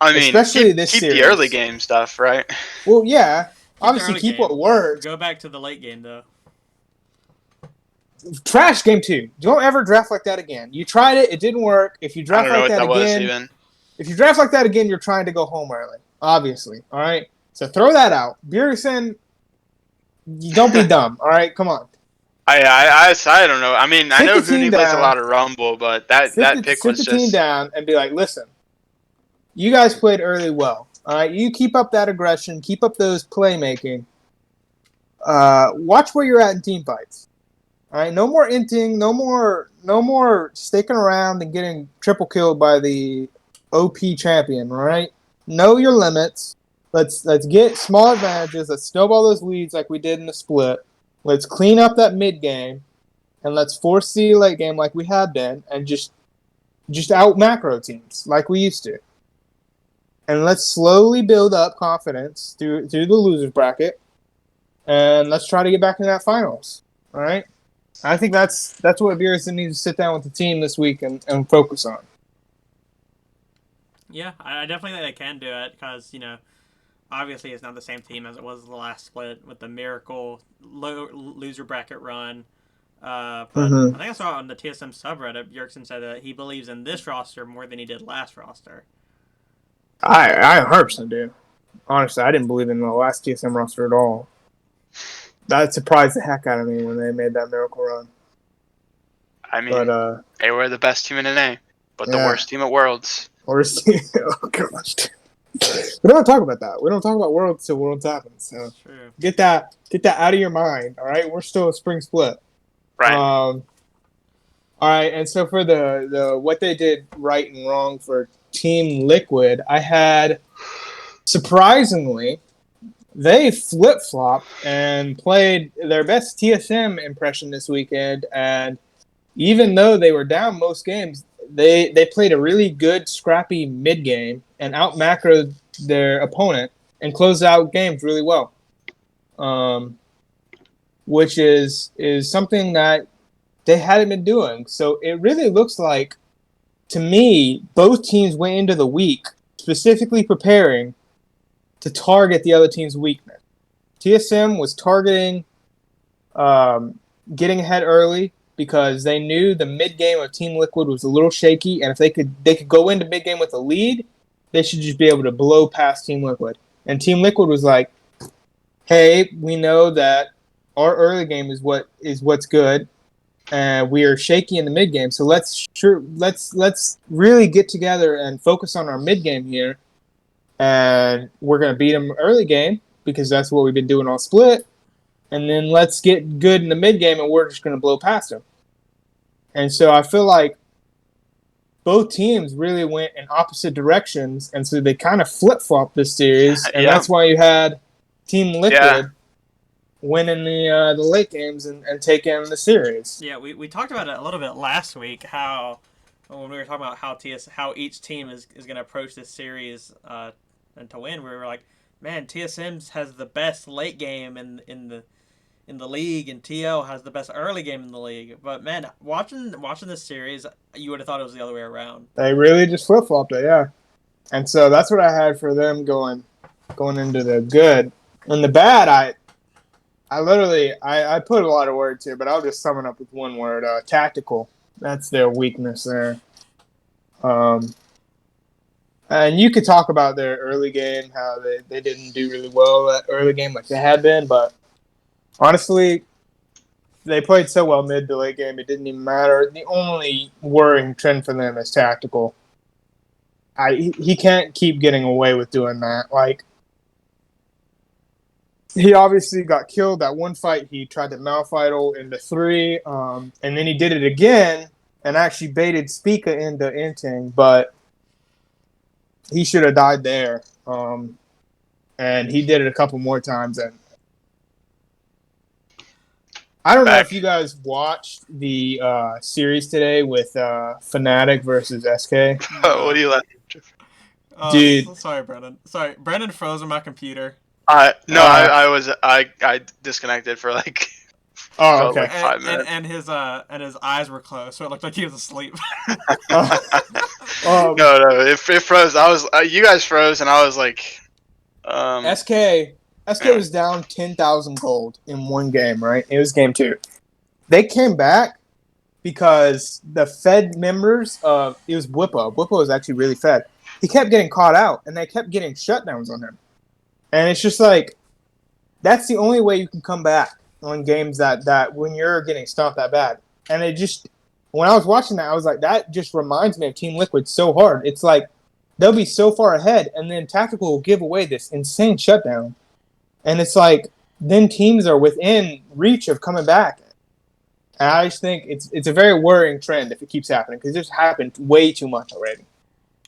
especially this
keep
series.
The early game stuff, right?
Well, yeah. Obviously, keep what works.
Go back to the late game, though.
Trash game 2. Don't ever draft like that again. You tried it. It didn't work. If you draft like that again, if you draft like that again, you're trying to go home early. Obviously. All right? So throw that out. Bjergsen, don't be dumb. All right, come on.
I don't know. I mean, I
Sit
know
the team
Hooney plays a
down.
lot of Rumble, but that pick
Sit
was
the team
just
down and be like, listen, you guys played early well. All right, you keep up that aggression, keep up those playmaking. Watch where you're at in team fights. All right, no more inting, no more sticking around and getting triple killed by the OP champion. All right, know your limits. Let's get small advantages. Let's snowball those leads like we did in the split. Let's clean up that mid game, and let's force the late game like we have been, and just out macro teams like we used to. And let's slowly build up confidence through the losers bracket, and let's try to get back into that finals. All right. I think that's what Bjergsen needs to sit down with the team this week and focus on.
Yeah, I definitely think they can do it because, obviously it's not the same team as it was the last split with the miracle loser bracket run. But I think I saw on the TSM subreddit, Bjergsen said that he believes in this roster more than he did last roster.
I 100% do. Honestly, I didn't believe in the last TSM roster at all. That surprised the heck out of me when they made that miracle run.
I mean, they were the best team in NA, but the worst team at Worlds.
Worst team. Oh gosh. We don't talk about that. We don't talk about Worlds till Worlds happens. So
True.
get that out of your mind. All right, we're still a spring split.
Right.
All right, and so for the what they did right and wrong for Team Liquid, I had surprisingly. They flip-flopped and played their best TSM impression this weekend, and even though they were down most games, they played a really good, scrappy mid-game and out-macroed their opponent and closed out games really well, which is something that they hadn't been doing. So it really looks like, to me, both teams went into the week specifically preparing to target the other team's weakness. TSM was targeting getting ahead early because they knew the mid game of Team Liquid was a little shaky, and if they could go into mid game with a lead, they should just be able to blow past Team Liquid. And Team Liquid was like, "Hey, we know that our early game is what's good, and we are shaky in the mid game. So let's really get together and focus on our mid game here." And we're going to beat them early game because that's what we've been doing all split. And then let's get good in the mid game and we're just going to blow past them. And so I feel like both teams really went in opposite directions. And so they kind of flip-flopped this series. And that's why you had Team Liquid winning the late games and taking the series.
Yeah, we talked about it a little bit last week, when we were talking about how each team is going to approach this series and to win, we were like, man, TSM has the best late game in the league, and TL has the best early game in the league. But man, watching this series, you would have thought it was the other way around.
They really just flip flopped it, yeah. And so that's what I had for them going into the good. And the bad, I literally put a lot of words here, but I'll just sum it up with one word: tactical. That's their weakness there. And you could talk about their early game, how they didn't do really well that early game like they had been, but honestly, they played so well mid to late game, it didn't even matter. The only worrying trend for them is tactical. He can't keep getting away with doing that. Like, he obviously got killed that one fight. He tried to Malfightle into 3, and then he did it again and actually baited Spica into inting, but he should have died there. And he did it a couple more times. And I don't know if you guys watched the series today with Fnatic versus SK.
What do you like?
Dude.
Sorry, Brennan. Sorry, Brennan froze on my computer.
I disconnected for like.
Oh, okay.
5 minutes.
And his eyes were closed, so it looked like he was asleep.
No, it froze. You guys froze, and I was like,
SK was down 10,000 gold in one game, right? It was game 2. They came back because the Fed members it was Whippo. Whippo was actually really fed. He kept getting caught out, and they kept getting shutdowns on him. And it's just like that's the only way you can come back on games that when you're getting stomped that bad. And it just when I was watching that, I was like, that just reminds me of Team Liquid so hard. It's like they'll be so far ahead, and then Tactical will give away this insane shutdown, and it's like then teams are within reach of coming back. And I just think it's a very worrying trend if it keeps happening because it's happened way too much already.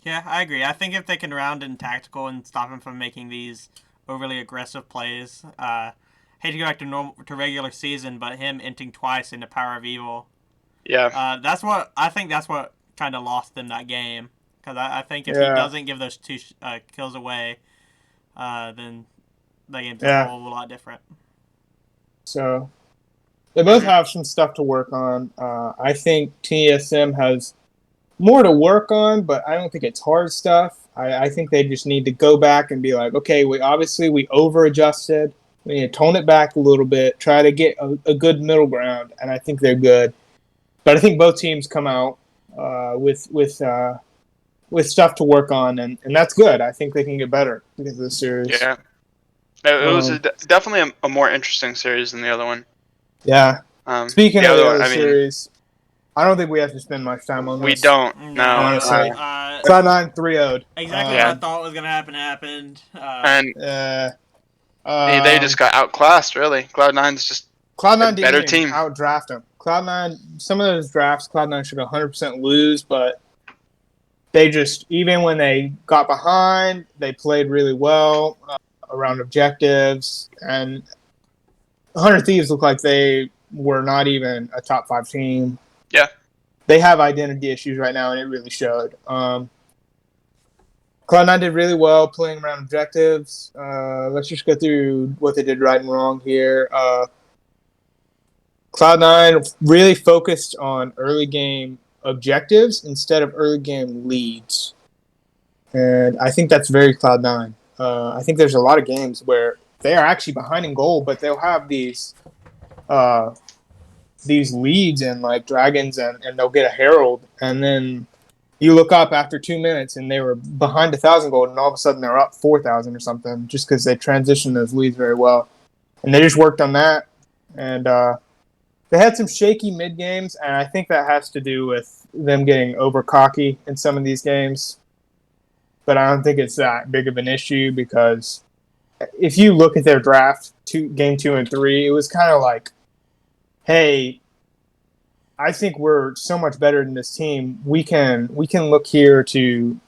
Yeah, I agree. I think if they can round in Tactical and stop him from making these overly aggressive plays, hate to go back to regular season, but him inting twice into Power of Evil.
Yeah.
That's what kind of lost them that game. Because I think if he
Yeah.
doesn't give those two kills away, then the game's a
Yeah.
whole lot different.
So they both have some stuff to work on. I think TSM has more to work on, but I don't think it's hard stuff. I think they just need to go back and be like, okay, we over adjusted. We need to tone it back a little bit, try to get a good middle ground, and I think they're good. But I think both teams come out with stuff to work on, and that's good. I think they can get better because of the series.
Yeah. It was definitely a more interesting series than the other one.
Yeah. Speaking of the other
I mean,
series, I don't think we have to spend much time on this.
we don't. No.
Honestly. Cloud9 3-0'd.
Exactly what I thought was going to happen happened.
And they just got outclassed, really. Cloud9's just
Cloud9
a better
didn't
team.
even outdraft them. Cloud9, some of those drafts, Cloud9 should 100% lose, but they just, even when they got behind, they played really well around objectives, and 100 Thieves look like they were not even a top 5 team.
Yeah.
They have identity issues right now, and it really showed. Cloud9 did really well playing around objectives. Let's just go through what they did right and wrong here. Cloud9 really focused on early game objectives instead of early game leads. And I think that's very Cloud9. I think there's a lot of games where they are actually behind in goal, but they'll have these leads and like dragons and they'll get a herald, and then you look up after 2 minutes and they were behind 1,000 gold, and all of a sudden they're up 4,000 or something just because they transitioned those leads very well. And they just worked on that. And they had some shaky mid games, and I think that has to do with them getting over cocky in some of these games. But I don't think it's that big of an issue because if you look at their draft, game 2 and 3, it was kind of like, hey, I think we're so much better than this team. We can look here to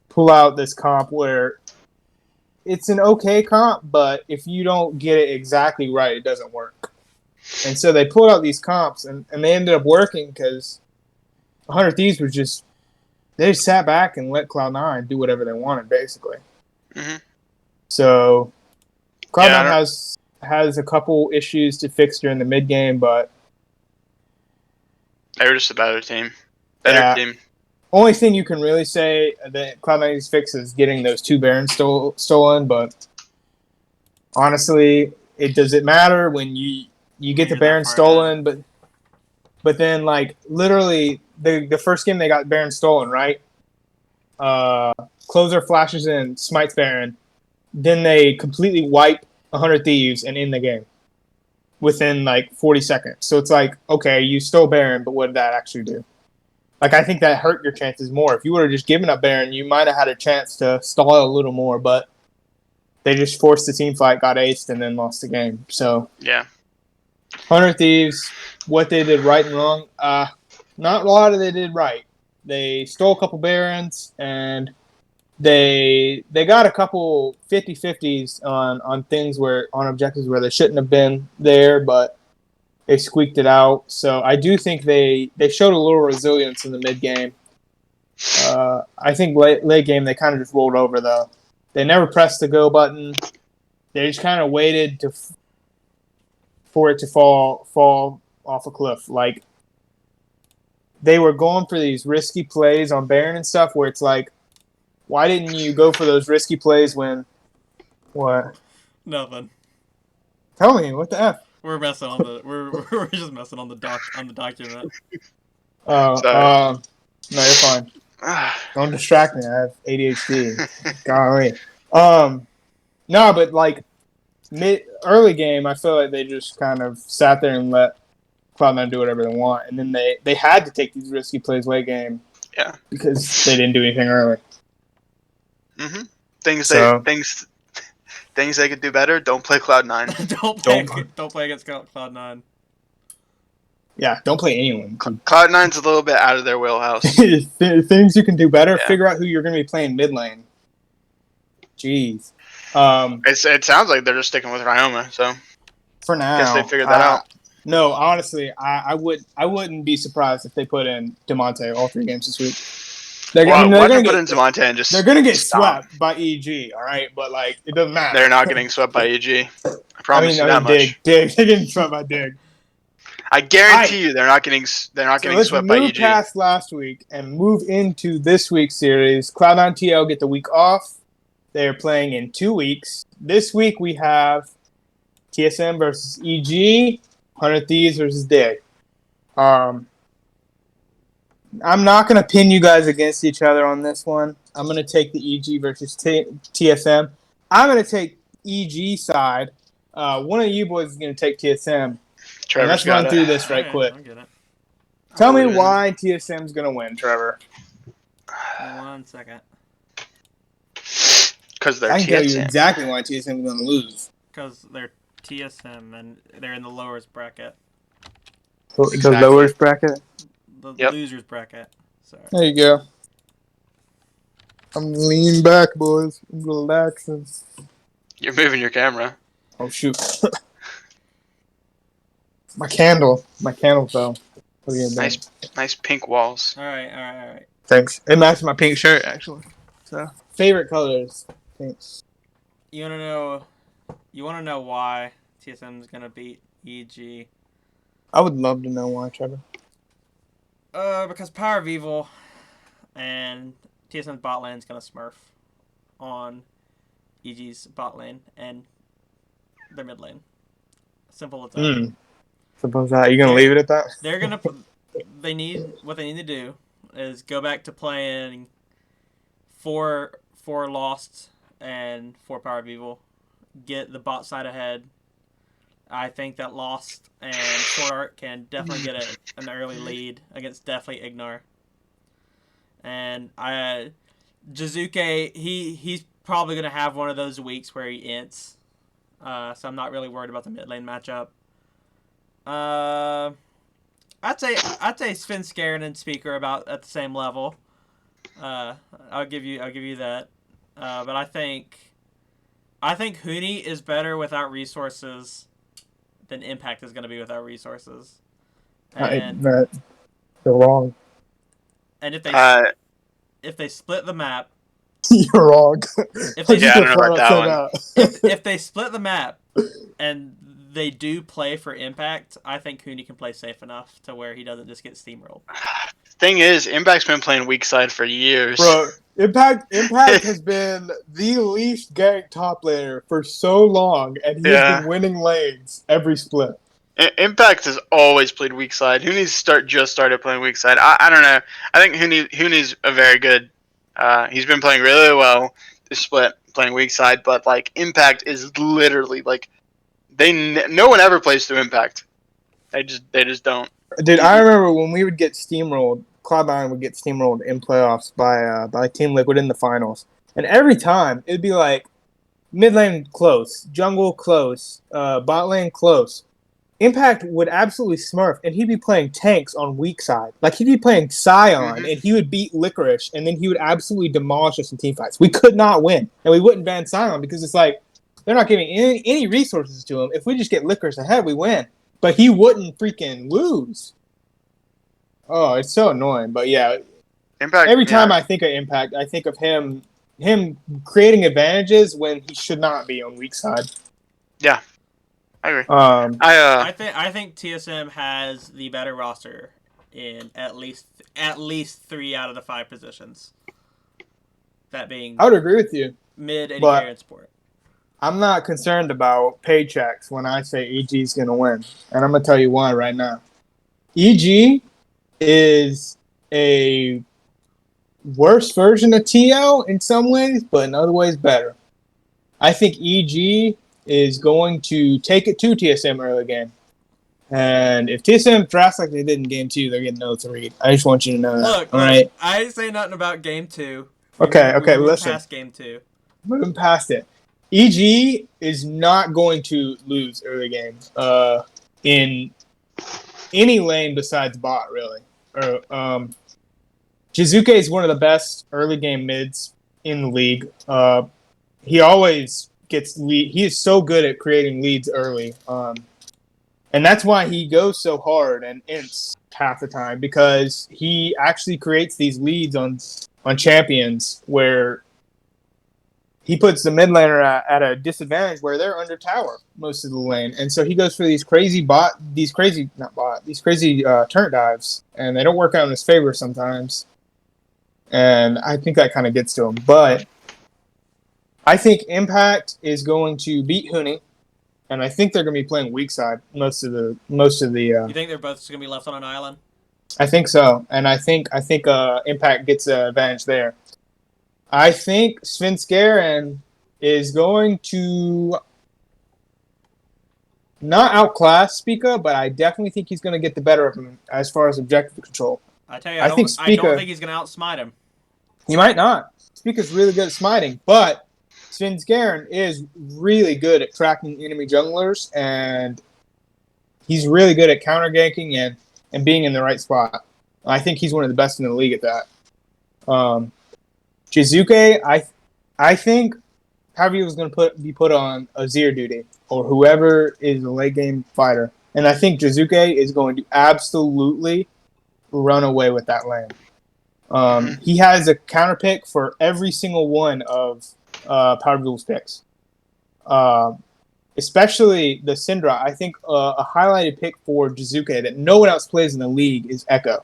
pull out this comp where it's an okay comp, but if you don't get it exactly right, it doesn't work. And so they pulled out these comps, and they ended up working because 100 Thieves was just they just sat back and let Cloud9 do whatever they wanted, basically.
Mm-hmm.
So Cloud9 has a couple issues to fix during the mid game, but
they were just a better team. Better team.
Only thing you can really say that Cloud9 needs to fix is getting those 2 Barons stolen, but honestly, does it matter when you get the Baron stolen, but then like literally the first game they got Baron stolen, right? Closer flashes in, smites Baron, then they completely wipe 100 Thieves and end the game within like 40 seconds. So it's like, okay, you stole Baron, but what did that actually do? Like, I think that hurt your chances more. If you would have just given up Baron, you might have had a chance to stall a little more, but they just forced the team fight, got aced, and then lost the game. So
yeah,
100 Thieves, what they did right and wrong, not a lot of they did right. They stole a couple Barons, and they got a couple 50-50s on things on objectives where they shouldn't have been there, but they squeaked it out. So I do think they showed a little resilience in the mid game. I think late game they kind of just rolled over though. They never pressed the go button. They just kind of waited for it to fall off a cliff. Like they were going for these risky plays on Baron and stuff where it's like, why didn't you go for those risky plays when what?
Nothing.
Tell me, what the F?
We're messing on the we're just messing on the document.
No, you're fine. Don't distract me. I have ADHD. Golly. No, but like early game, I feel like they just kind of sat there and let Cloud9 do whatever they want, and then they had to take these risky plays late game.
Yeah.
Because they didn't do anything early.
Mm-hmm. Things
So-
they could do better. Don't play Cloud9.
Don't play against Cloud9.
Yeah, don't play anyone.
Cloud9's a little bit out of their wheelhouse.
Things you can do better.
Yeah.
Figure out who you're going to be playing mid lane. Jeez.
It sounds like they're just sticking with Ryoma. So
For now,
guess they figured that out.
No, honestly, I wouldn't be surprised if they put in DeMonte all 3 games this week. They're
Why
going
don't
to
you put in Demonte and just
they're going to get
stop?
swept by EG. All right, but like it doesn't matter.
They're not getting swept by EG. I promise you that much.
Dig. They're getting swept by Dig.
I guarantee you they're not getting getting swept by
Let's move
EG.
past last week and move into this week's series. Cloud9 TL get the week off. They're playing in 2 weeks. This week we have TSM versus EG, 100 Thieves versus Dig. I'm not going to pin you guys against each other on this one. I'm going to take the EG versus TSM. I'm going to take EG side. One of you boys is going to take TSM. Let's run through this right quick.
I'll get it.
Tell me why TSM's going to win, Trevor.
1 second.
Because they're
I can tell you
TSM.
exactly why TSM is going to lose.
Because they're TSM and they're in the lowest bracket.
Exactly.
The lowest bracket?
The
Yep.
losers bracket. So
There you go. I'm leaning back, boys. I'm relaxing.
You're moving your camera.
Oh, shoot. My candle fell. What are you gonna do?
Nice pink walls.
all right.
Thanks. It matched my pink shirt, actually. So favorite colors. Thanks.
You wanna know why TSM is gonna beat EG?
I would love to know why, Trevor.
Because Power of Evil and TSM's bot lane is gonna smurf on EG's bot lane and their mid lane. Simple as that.
Suppose that you're gonna leave it at that.
They're gonna. What they need to do is go back to playing four Lost and 4 Power of Evil. Get the bot side ahead. I think that Lost and Sword Art can definitely get an early lead against definitely Ignar. And Jizuke, he's probably gonna have one of those weeks where he ints. So I'm not really worried about the mid lane matchup. I'd say Sven Skaren and Speaker about at the same level. I'll give you that. But I think Huni is better without resources than Impact is going to be without resources. And
You're wrong.
and if they split the map,
You're wrong.
If they-
Yeah, I don't know about that one.
if they split the map and they do play for Impact, I think Huni can play safe enough to where he doesn't just get steamrolled.
Thing is, Impact's been playing weak side for years.
Bro, Impact has been the least ganked top laner for so long, and he's been winning lanes every split.
Impact has always played weak side. Huni's just started playing weak side. I don't know. I think Huni's a very good. He's been playing really well this split, playing weak side. But like Impact is literally like no one ever plays through Impact. They just don't.
Dude, I remember when we would get steamrolled. Cloud9 would get steamrolled in playoffs by Team Liquid in the finals, and every time it'd be like mid lane close, jungle close, bot lane close. Impact would absolutely smurf, and he'd be playing tanks on weak side. Like, he'd be playing Scion, and he would beat Licorice, and then he would absolutely demolish us in teamfights. We could not win, and we wouldn't ban Scion because it's like, they're not giving any resources to him. If we just get Licorice ahead, we win. But he wouldn't freaking lose. Oh, it's so annoying. But yeah,
Impact.
every time I think of Impact, I think of him creating advantages when he should not be on weak side.
Yeah, I agree.
I think TSM has the better roster in at least 3 out of the 5 positions. That being
I would agree with you.
Mid, AD
But-
carry, and support.
I'm not concerned about paychecks when I say EG's going to win. And I'm going to tell you why right now. EG is a worse version of TL in some ways, but in other ways better. I think EG is going to take it to TSM early game. And if TSM drafts like they did in game 2, they're getting no 3. I just want you to know that.
Look,
all right?
I ain't saying nothing about game 2.
Okay,
We moved
listen.
past game 2.
Moving past it. EG is not going to lose early game in any lane besides bot, really. Jizuke is one of the best early game mids in the league. He always gets lead. He is so good at creating leads early. And that's why he goes so hard and ints half the time, because he actually creates these leads on champions where he puts the mid laner at a disadvantage where they're under tower most of the lane. And so he goes for these crazy turret dives, and they don't work out in his favor sometimes. And I think that kind of gets to him. But I think Impact is going to beat Huni, and I think they're going to be playing weak side most of the.
You think they're both just going to be left on an island?
I think so, and I think Impact gets an advantage there. I think Svenskeren is going to not outclass Spica, but I definitely think he's going to get the better of him as far as objective control.
I tell you, I don't think he's going to outsmite him.
He might not. Spica's really good at smiting, but Svenskeren is really good at tracking enemy junglers, and he's really good at counter ganking and being in the right spot. I think he's one of the best in the league at that. Jizuke, I think Javi was going to be put on Azir duty, or whoever is a late game fighter, and I think Jizuke is going to absolutely run away with that lane. He has a counter pick for every single one of Power Duel's picks, especially the Syndra. I think a highlighted pick for Jizuke that no one else plays in the league is Echo,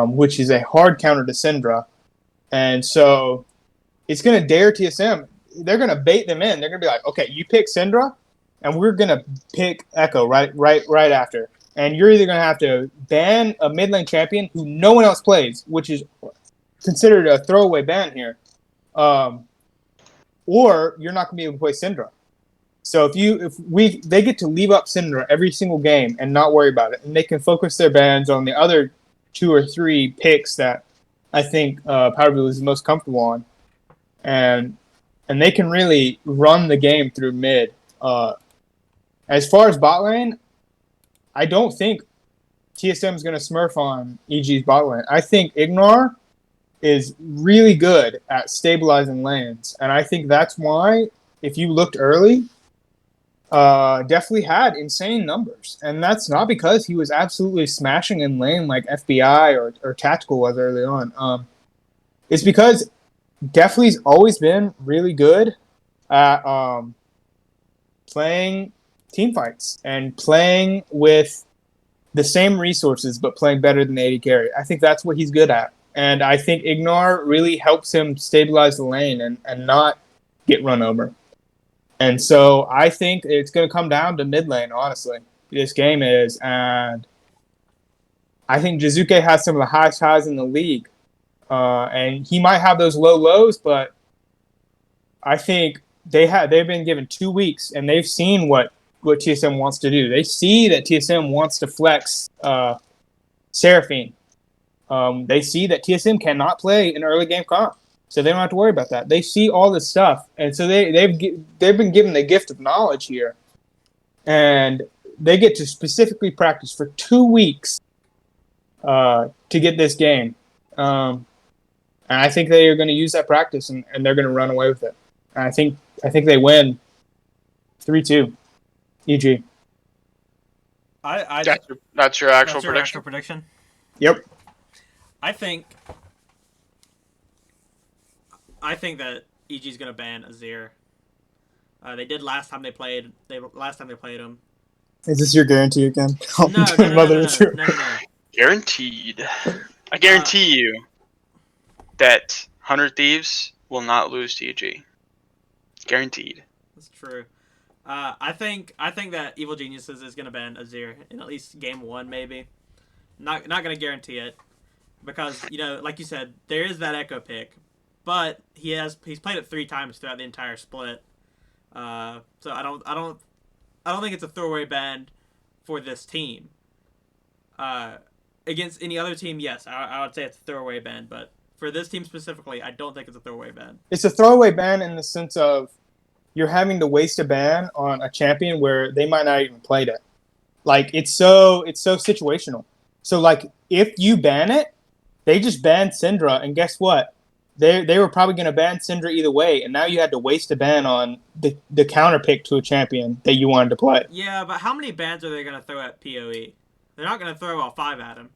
which is a hard counter to Syndra. And so it's going to dare TSM. They're going to bait them in. They're going to be like, okay, you pick Syndra, and we're going to pick Echo right after. And you're either going to have to ban a mid lane champion who no one else plays, which is considered a throwaway ban here, or you're not going to be able to play Syndra. So they get to leave up Syndra every single game and not worry about it, and they can focus their bans on the other 2 or 3 picks that I think Power Blue is the most comfortable on, and they can really run the game through mid. As far as bot lane, I don't think TSM is going to smurf on EG's bot lane. I think Ignar is really good at stabilizing lanes, and I think that's why, if you looked early, definitely had insane numbers. And that's not because he was absolutely smashing in lane like FBI or Tactical was early on. It's because Definitely's always been really good at playing team fights and playing with the same resources but playing better than AD carry. I think that's what he's good at. And I think Ignar really helps him stabilize the lane and not get run over. And so I think it's going to come down to mid lane, honestly. This game is. And I think Jizuke has some of the highest highs in the league. And he might have those low lows, but I think they've been given 2 weeks, and they've seen what TSM wants to do. They see that TSM wants to flex Seraphine. They see that TSM cannot play an early game comp, so they don't have to worry about that. They see all this stuff, and so they've been given the gift of knowledge here, and they get to specifically practice for 2 weeks to get this game. And I think they are going to use that practice, and they're going to run away with it. And I think they win 3-2. EG.
That's your actual prediction?
Yep. I think that EG is going to ban Azir. They did last time they played. Last time they played him.
Is this your guarantee again?
No.
Guaranteed. I guarantee you that 100 Thieves will not lose to EG. Guaranteed.
That's true. I think that Evil Geniuses is going to ban Azir in at least game 1, maybe. Not going to guarantee it, because like you said, there is that Echo pick, but he's played it 3 times throughout the entire split, So I don't think it's a throwaway ban for this team. Against any other team, yes, I would say it's a throwaway ban, but for this team specifically, I don't think it's a throwaway ban.
It's a throwaway ban in the sense of you're having to waste a ban on a champion where they might not even played it. Like it's so situational. So like if you ban it, they just banned Syndra, and guess what? They were probably going to ban Syndra either way, and now you had to waste a ban on the counter pick to a champion that you wanted to play.
Yeah, but how many bans are they going to throw at PoE? They're not going to throw all 5 at him.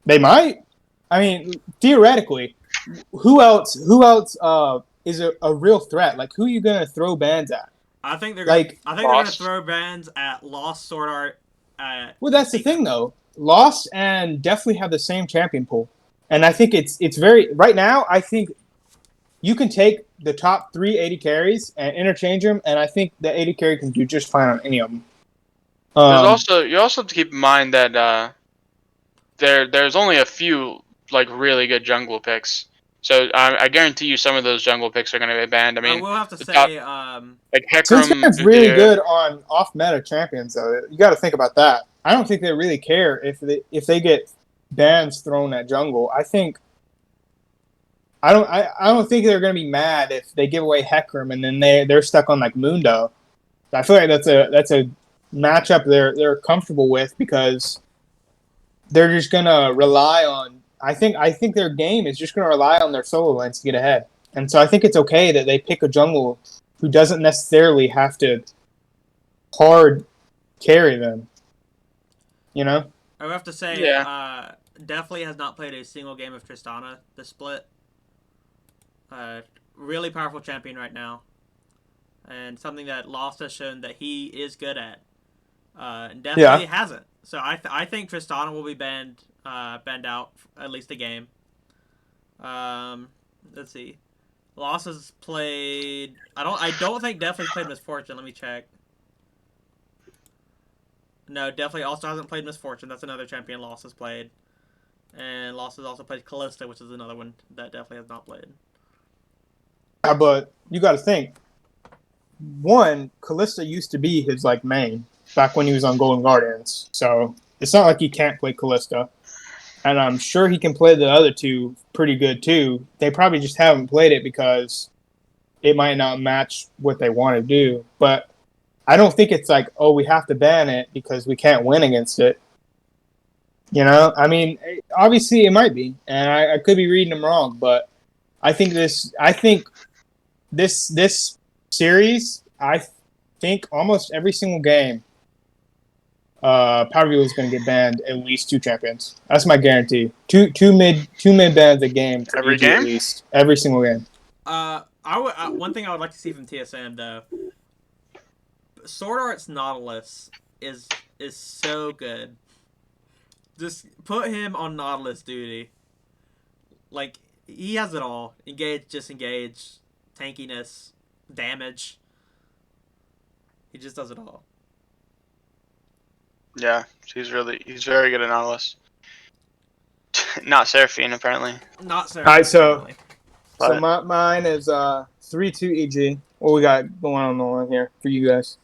They might. I mean, theoretically, who else is a real threat? Like, who are you going to throw bans at?
I think they're
Like,
I think they're going to throw bans at Lost, Sword Art.
Well, that's the thing, though. Lost and definitely have the same champion pool, and I think it's very right now. I think you can take the top 3 AD carries and interchange them, and I think the AD carry can do just fine on any of them.
You also have to keep in mind that there's only a few like really good jungle picks. So I guarantee you some of those jungle picks are going to be banned. I mean,
will have to say,
like Hecarim,
Since really good on off-meta champions, though. You got to think about that. I don't think they really care if they get bans thrown at jungle. I don't think they're going to be mad if they give away Hecarim and then they're stuck on like Mundo. I feel like that's a matchup they're comfortable with because they're just going to rely on. I think their game is just going to rely on their solo lanes to get ahead, and so I think it's okay that they pick a jungle who doesn't necessarily have to hard carry them. You know?
I would have to say, definitely has not played a single game of Tristana this split. Really powerful champion right now. And something that Lost has shown that he is good at. And definitely hasn't. So I think Tristana will be banned out at least a game. Let's see. Lost has played. I don't think definitely played Misfortune. Let me check. No, definitely also hasn't played Misfortune. That's another champion Lost has played. And Lost has also played Callista, which is another one that definitely has not played.
Yeah, but you got to think. One, Callista used to be his like main back when he was on Golden Guardians. So it's not like he can't play Callista. And I'm sure he can play the other two pretty good too. They probably just haven't played it because it might not match what they want to do. But I don't think it's like, oh, we have to ban it because we can't win against it. You know? I mean, obviously it might be. And I could be reading them wrong. But I think this series, I think almost every single game, Power View is going to get banned at least 2 champions. That's my guarantee. Two mid bans a game for
every
EG
game,
at least every single game.
One thing I would like to see from TSM though, Sword Art's Nautilus is so good. Just put him on Nautilus duty. Like he has it all: engage, disengage, tankiness, damage. He just does it all.
Yeah, he's very good at Nautilus. Not Seraphine, apparently.
Not Seraphine.
All right, so mine is 3-2 EG. What we got going on the line here for you guys?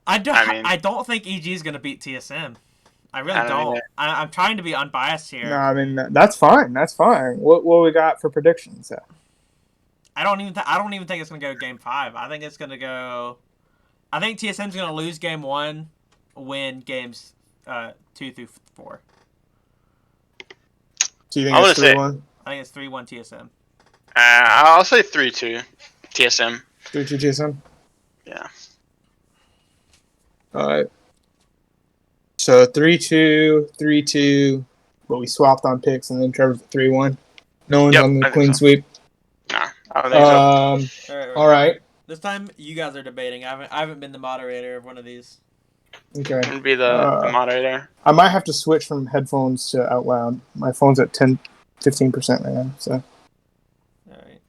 I don't think EG is gonna beat TSM. I really don't. I'm trying to be unbiased here.
No, I mean that's fine. That's fine. What we got for predictions?
I don't even think it's gonna go Game 5. I think it's gonna go. I think TSM's gonna lose Game 1, win games 2 through 4.
Do you think it's 3-1?
I think it's 3-1 TSM.
I'll say 3-2 TSM.
3-2 TSM.
Yeah.
All right. So 3-2, 3-2. But we swapped on picks, and then Trevor's 3-1. No one's on the clean sweep.
Nah, I don't think
so. All right.
This time you guys are debating. I haven't been the moderator of one of these.
Okay.
I'm gonna be the moderator.
I might have to switch from headphones to out loud. My phone's at 15% right now, so.
All right.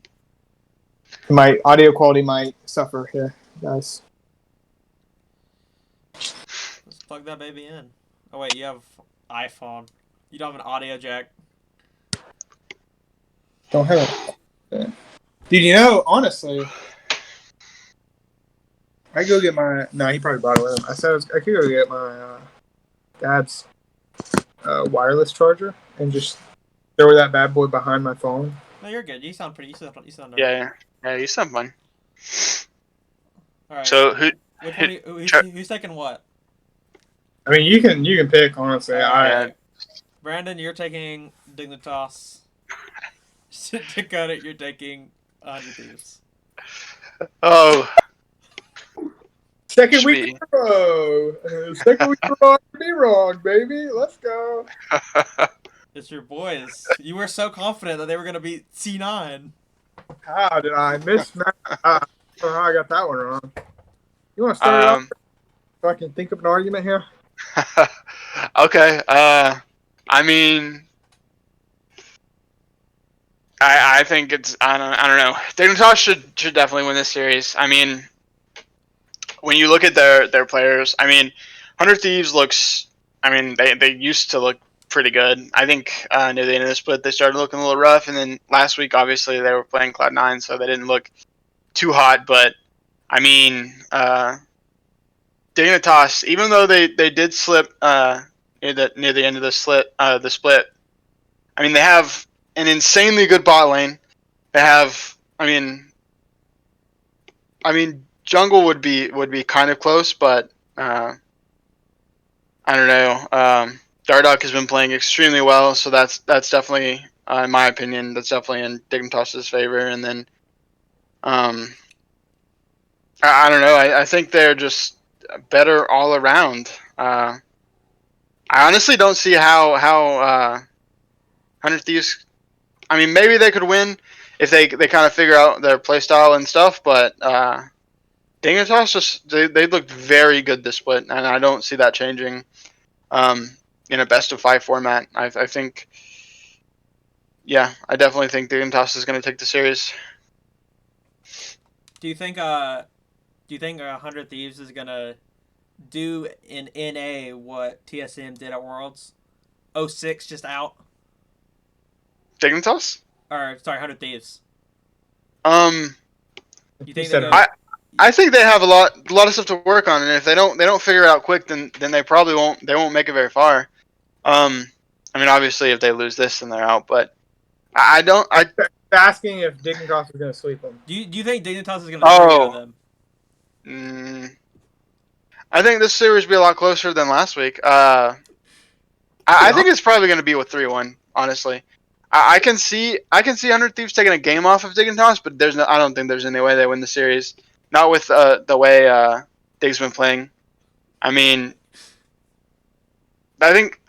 My audio quality might suffer here, guys.
Let's plug that baby in. Oh wait, you have iPhone. You don't have an audio jack.
Don't have it. Dude, honestly, I go get my. No, he probably brought it with him. I said I could go get my dad's wireless charger and just throw that bad boy behind my phone.
No, you're good. You sound pretty. You sound alright.
Yeah, you sound fun.
All right.
So
which one? Who's taking what?
I mean, you can pick honestly.
Alright. Brandon, you're taking Dignitas. Dakota, you're taking 100 Thieves.
Oh,
Second week in a row. Second week in a row, be wrong, baby. Let's go.
It's your boys. You were so confident that they were going to beat C9.
How did I miss that? I don't know how I got that one wrong. You want to start it off so I can think of an argument here?
Okay. I mean, I think it's I don't know. Dignitas should definitely win this series. I mean, when you look at their players, I mean, 100 Thieves looks. I mean, they used to look pretty good. I think near the end of the split they started looking a little rough, and then last week obviously they were playing Cloud9, so they didn't look too hot. But I mean, Dignitas, even though they did slip near the end of the split. I mean, they have an insanely good bot lane. They have, I mean, jungle would be kind of close, but I don't know. Dardoch has been playing extremely well, so that's definitely, in my opinion, that's definitely in Dignitas's favor. And then, I don't know. I think they're just better all around. I honestly don't see how 100 Thieves. I mean, maybe they could win if they kind of figure out their playstyle and stuff, but Dignitas just they looked very good this split, and I don't see that changing in a best of 5 format. I think, yeah, I definitely think Dignitas is going to take the series.
Do you think 100 Thieves is going to do in NA what TSM did at Worlds? 06 just out?
Dignitas?
Or sorry, 100 Thieves. You think
I think they have a lot of stuff to work on, and if they don't figure it out quick, then they probably won't make it very far. I mean, obviously, if they lose this, then they're out. But I'm
asking if Dignitas is going to sweep them.
Do you think Dignitas is going to them?
I think this series will be a lot closer than last week. I think it's probably going to be with 3-1. Honestly, I can see 100 Thieves taking a game off of Dignitas, but I don't think there's any way they win the series. Not with the way Dig's been playing. I mean, I think.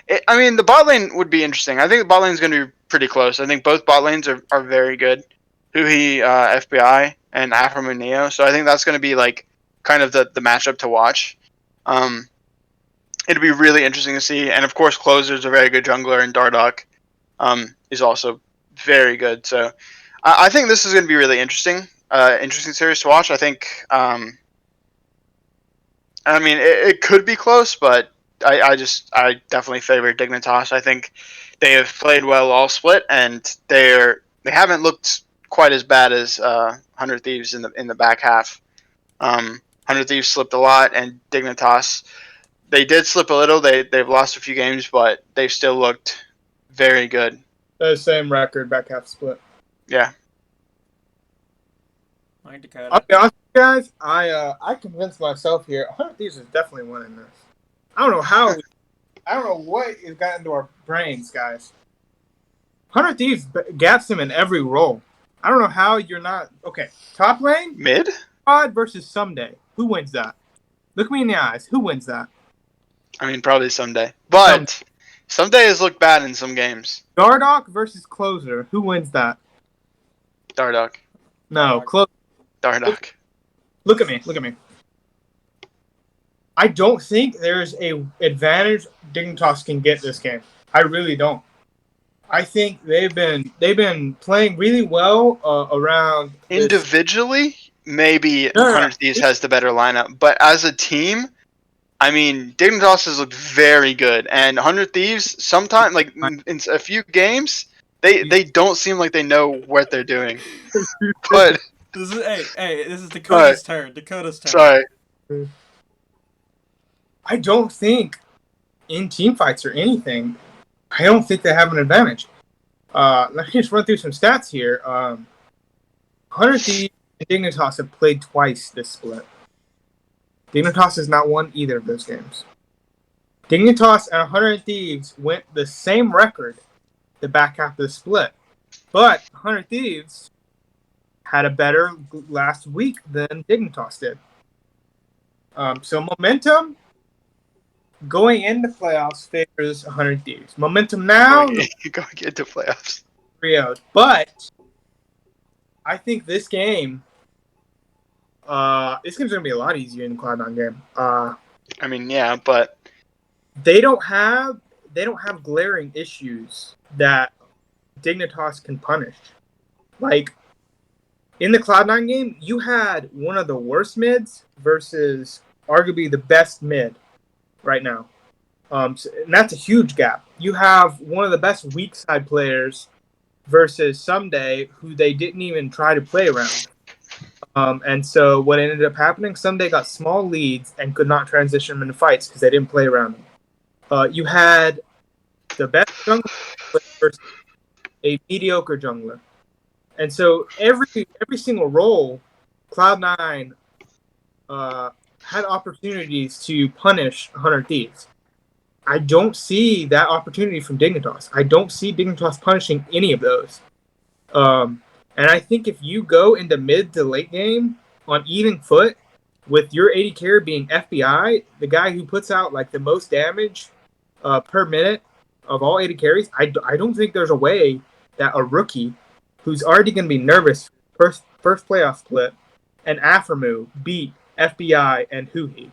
The bot lane would be interesting. I think the bot lane is going to be pretty close. I think both bot lanes are very good. Huhi, FBI, and Afram and Neo. So I think that's going to be like kind of the matchup to watch. It'll be really interesting to see. And of course, Closer's a very good jungler, and Dardoch is also very good. So I think this is going to be really interesting. Interesting series to watch. I think. I mean, it could be close, but I definitely favor Dignitas. I think they have played well all split, and they haven't looked quite as bad as 100 Thieves in the back half. 100 Thieves slipped a lot, and Dignitas, they did slip a little. They've lost a few games, but they still looked very good.
The same record back half split.
Yeah.
I'll be
honest with you guys. I convinced myself here. 100 Thieves is definitely winning this. I don't know how. I don't know what has got into our brains, guys. 100 Thieves gaps him in every role. I don't know how you're not okay. Top lane,
mid,
Odd versus Someday. Who wins that? Look me in the eyes. Who wins that?
I mean, probably Someday, but Someday has looked bad in some games.
Dardoch versus Closer. Who wins that?
Dardoch.
No, Closer.
Dardoch.
Look at me. I don't think there's a advantage Dignitas can get this game. I really don't. I think they've been playing really well around
individually. Maybe 100 Thieves has the better lineup, but as a team, I mean, Dignitas has looked very good, and 100 Thieves sometimes, like in a few games, they don't seem like they know what they're doing. But
This is Dakota's turn. Dakota's turn.
Sorry.
I don't think in team fights or anything, I don't think they have an advantage. Let me just run through some stats here. 100 Thieves and Dignitas have played twice this split. Dignitas has not won either of those games. Dignitas and 100 Thieves went the same record the back half of the split. But 100 Thieves had a better last week than Dignitas did. So momentum going into playoffs favors 100 Thieves. Momentum now,
Going into playoffs.
3-0. But I think this game's going to be a lot easier in the Cloud9 game.
I mean, yeah, but
they don't have glaring issues that Dignitas can punish. Like in the Cloud9 game, you had one of the worst mids versus arguably the best mid right now. And that's a huge gap. You have one of the best weak side players versus Someday, who they didn't even try to play around. And so what ended up happening, Someday got small leads and could not transition them into fights because they didn't play around them. You had the best jungler versus a mediocre jungler. And so every single role, Cloud9 had opportunities to punish 100 Thieves. I don't see that opportunity from Dignitas. I don't see Dignitas punishing any of those. And I think if you go into mid to late game on even foot with your AD carry being FBI, the guy who puts out like the most damage per minute of all AD carries, I don't think there's a way that a rookie who's already going to be nervous first playoff split and Aphromu beat FBI and Huhi.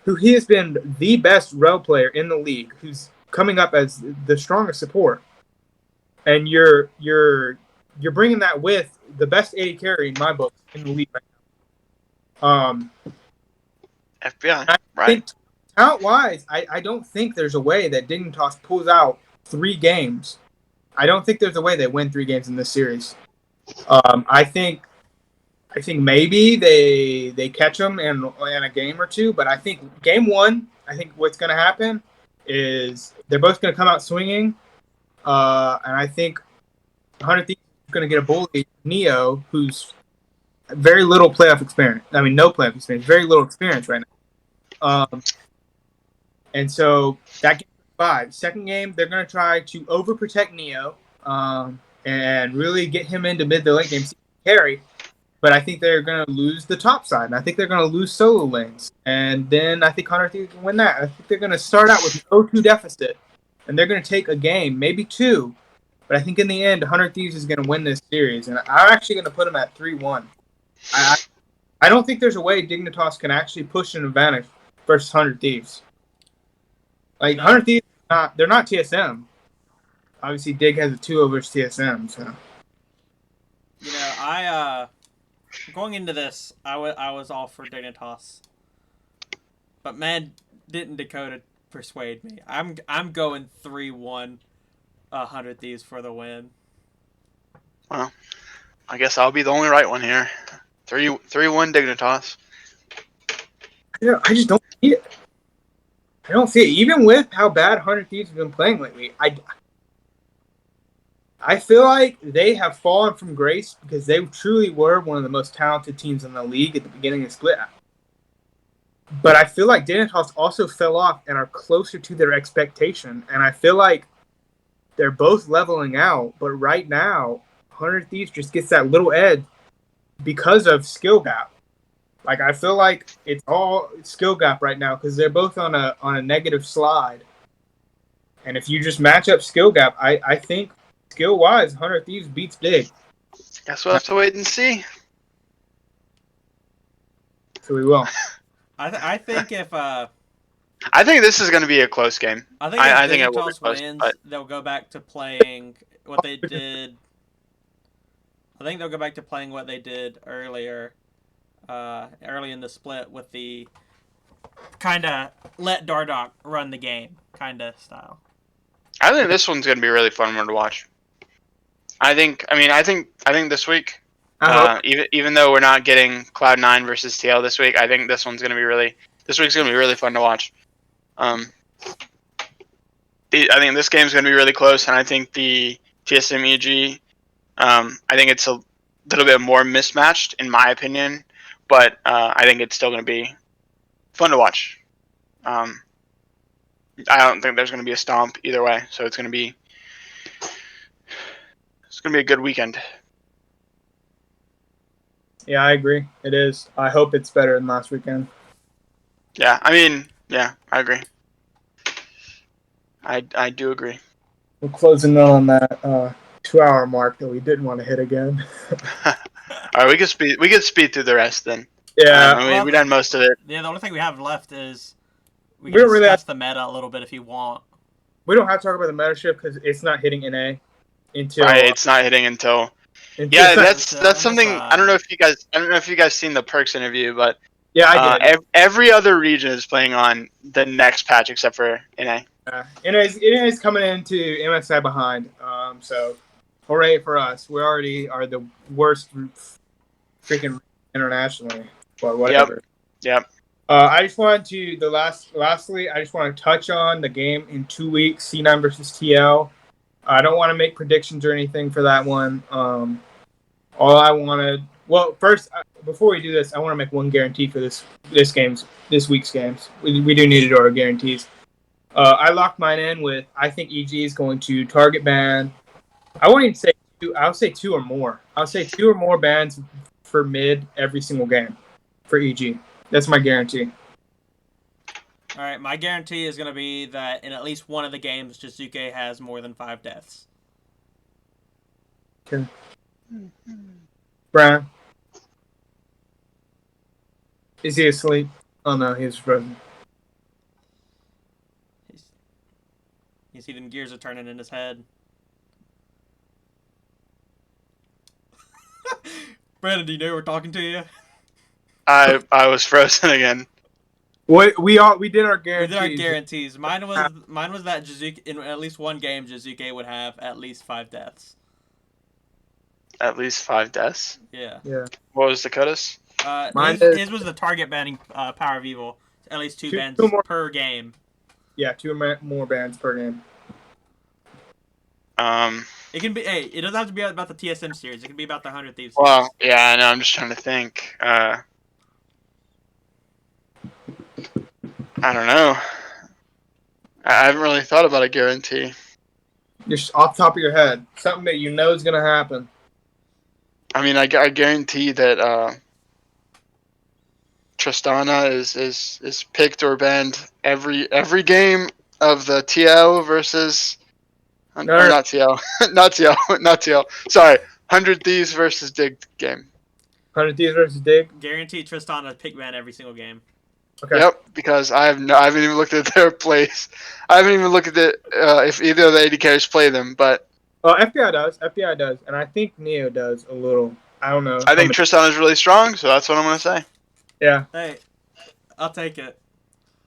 Huhi has been the best rel player in the league, who's coming up as the strongest support. And you're bringing that with the best AD carry in my book in the league right now.
FBI,
I
right?
think talent-wise, I don't think there's a way that Dignitas pulls out 3 games. I don't think there's a way they win 3 games in this series. I think maybe they catch them in a game or two, but I think game 1, I think what's going to happen is they're both going to come out swinging, and I think 100 Thieves is going to get a bully, Neo, who's very little playoff experience. I mean, no playoff experience, very little experience right now. And so that game 5. Second game, they're going to try to overprotect Neo and really get him into mid to late game carry. But I think they're going to lose the top side, and I think they're going to lose solo lanes. And then I think 100 Thieves can win that. I think they're going to start out with an 0-2 deficit, and they're going to take a game, maybe 2. But I think in the end, 100 Thieves is going to win this series, and I'm actually going to put them at 3-1. I don't think there's a way Dignitas can actually push an advantage versus 100 Thieves. Like, 100 Thieves, they're not TSM. Obviously, Dig has a 2 versus TSM, so.
You know, going into this, I was all for Dignitas. But man, didn't Dakota persuade me. I'm going 3-1 100 Thieves for the win.
Well, I guess I'll be the only right one here. 3-1 Dignitas.
Yeah, I just don't see it. I don't see it. Even with how bad 100 Thieves have been playing lately, I feel like they have fallen from grace because they truly were one of the most talented teams in the league at the beginning of the split. But I feel like Dignitas also fell off and are closer to their expectation. And I feel like they're both leveling out. But right now, 100 Thieves just gets that little edge because of skill gap. Like, I feel like it's all skill gap right now because they're both on a negative slide. And if you just match up skill gap, I think skill-wise, 100 Thieves beats Dig.
Guess we'll have to wait and see.
So we will.
I think if
I think this is going to be a close game.
I think if Dignitas wins, they'll go back to playing what they did. I think they'll go back to playing what they did earlier, early in the split with the kind of let Dardoch run the game kind of style.
I think this one's going to be really fun one to watch. I think this week Even though we're not getting Cloud9 versus TL this week, I think this week's gonna be really fun to watch. I think this game's gonna be really close, and I think the TSM EG, I think it's a little bit more mismatched in my opinion, but I think it's still gonna be fun to watch. I don't think there's gonna be a stomp either way, so it's gonna be a good weekend.
Yeah, I agree. It is. I hope it's better than last weekend.
Yeah, I mean, yeah, I agree. I do agree.
We're closing in on that 2-hour mark that we didn't want to hit again.
All right, we could speed through the rest then.
Yeah,
I mean, we done most of it.
Yeah, the only thing we have left is we
don't
can
really
discuss the meta a little bit if you want.
we don't have to talk about the meta shift because it's not hitting NA until.
Right, it's not hitting until. Yeah, that's something. I don't know if you guys seen the Perks interview, but
yeah, I did.
Every other region is playing on the next patch except for NA.
NA is coming into MSI behind. So, hooray for us! We already are the worst freaking internationally, or whatever.
Yep.
I just wanted to lastly, I just want to touch on the game in 2 weeks, C9 versus TL. I don't want to make predictions or anything for that one. All I wanted, first before we do this, I want to make one guarantee for this week's games. We do need to do our guarantees. I locked mine in with I think EG is going to target ban. I won't even say two. I'll say two or more. I'll say two or more bans for mid every single game for EG. That's my guarantee.
All right, my guarantee is going to be that in at least one of the games, Jizuke has more than 5 deaths.
Okay. Brian, is he asleep? Oh no, he's frozen.
You see them gears are turning in his head. Brandon, do you know we're talking to you?
I was frozen again.
We did our guarantees.
We did our guarantees. Mine was that Jizuke in at least one game Jizuke would have at least 5 deaths.
At least 5 deaths?
Yeah.
What was Dakota's?
His was the target banning Power of Evil. At least two bans per game.
Yeah, 2 more bans per game.
It can be. Hey, it doesn't have to be about the TSM series. It can be about the 100 Thieves.
Well, yeah, I know. I'm just trying to think. I don't know. I haven't really thought about a guarantee.
Just off the top of your head, something that you know is gonna happen.
I mean, I guarantee that Tristana is picked or banned every game of the TL versus. Not TL. not TL. Sorry. 100 Thieves versus Dig game.
100 Thieves versus Dig?
Guarantee Tristana pick ban every single game.
Okay. Yep, because I haven't even looked at their plays. I haven't even looked at it if either of the AD carries play them, but...
FBI does, and I think Neo does a little. I don't know.
I think Tristana is really strong, so that's what I'm going to say.
Yeah.
Hey, I'll take it.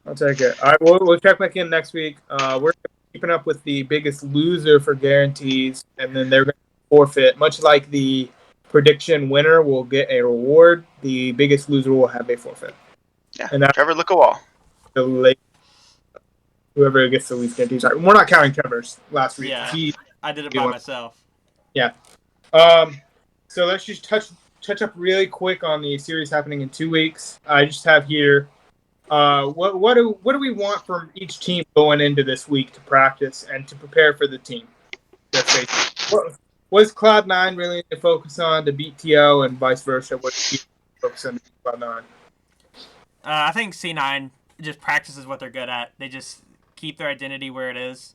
All right, we'll check back in next week. We're keeping up with the biggest loser for guarantees, and then they're going to forfeit. Much like the prediction winner will get a reward, the biggest loser will have a forfeit.
Yeah, and Trevor Lookawall.
Whoever gets the least guarantees. Right, we're not counting Trevor's last week.
Yeah, I did it by myself.
Yeah. So let's just touch up really quick on the series happening in 2 weeks. I just have here. What do we want from each team going into this week to practice and to prepare for the team? What is Cloud9 really need to focus on to beat TL and vice versa? What do you focus on to beat Cloud9?
I think C9 just practices what they're good at. They just keep their identity where it is.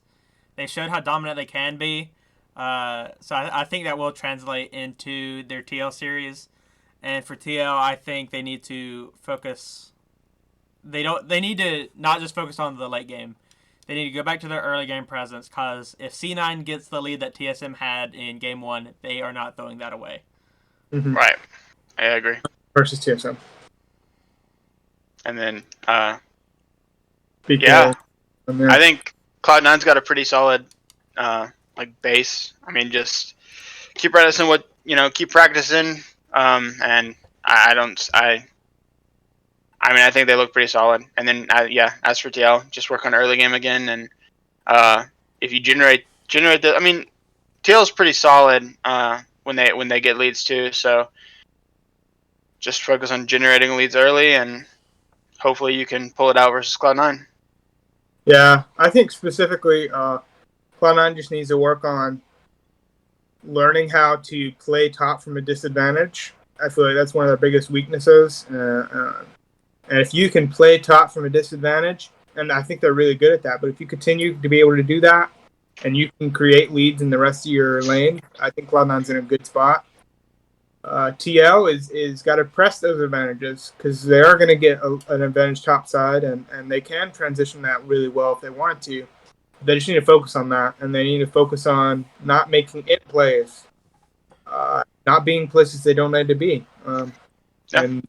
They showed how dominant they can be. So I think that will translate into their TL series. And for TL, I think they need to focus. They need to not just focus on the late game. They need to go back to their early game presence, because if C9 gets the lead that TSM had in game 1, they are not throwing that away.
Mm-hmm.
Right. I agree.
Versus TSM.
And then,
I
think Cloud9's got a pretty solid base. I mean, just keep practicing keep practicing And I mean, I think they look pretty solid. And then, yeah, as for TL, just work on early game again. And if you generate I mean, TL is pretty solid when they get leads too. So just focus on generating leads early, and hopefully you can pull it out versus Cloud9.
Yeah, I think specifically, Cloud9 just needs to work on learning how to play top from a disadvantage. I feel like that's one of their biggest weaknesses. And if you can play top from a disadvantage, and I think they're really good at that, but if you continue to be able to do that and you can create leads in the rest of your lane, I think Cloud9's in a good spot. TL is got to press those advantages because they are going to get an advantage top side, and they can transition that really well if they want to. They just need to focus on that, and they need to focus on not making it plays, not being places they don't need to be, and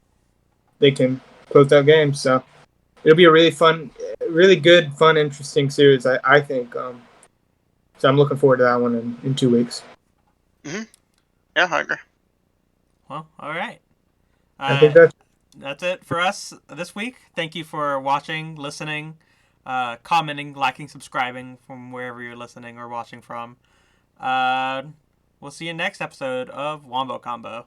they can close out games. So it'll be a really fun, really good, fun, interesting series. I think. So I'm looking forward to that one in 2 weeks.
Mm-hmm. Yeah, I agree.
Well, all right.
I think
that's it for us this week. Thank you for watching, listening, commenting, liking, subscribing from wherever you're listening or watching from. We'll see you next episode of Wombo Combo.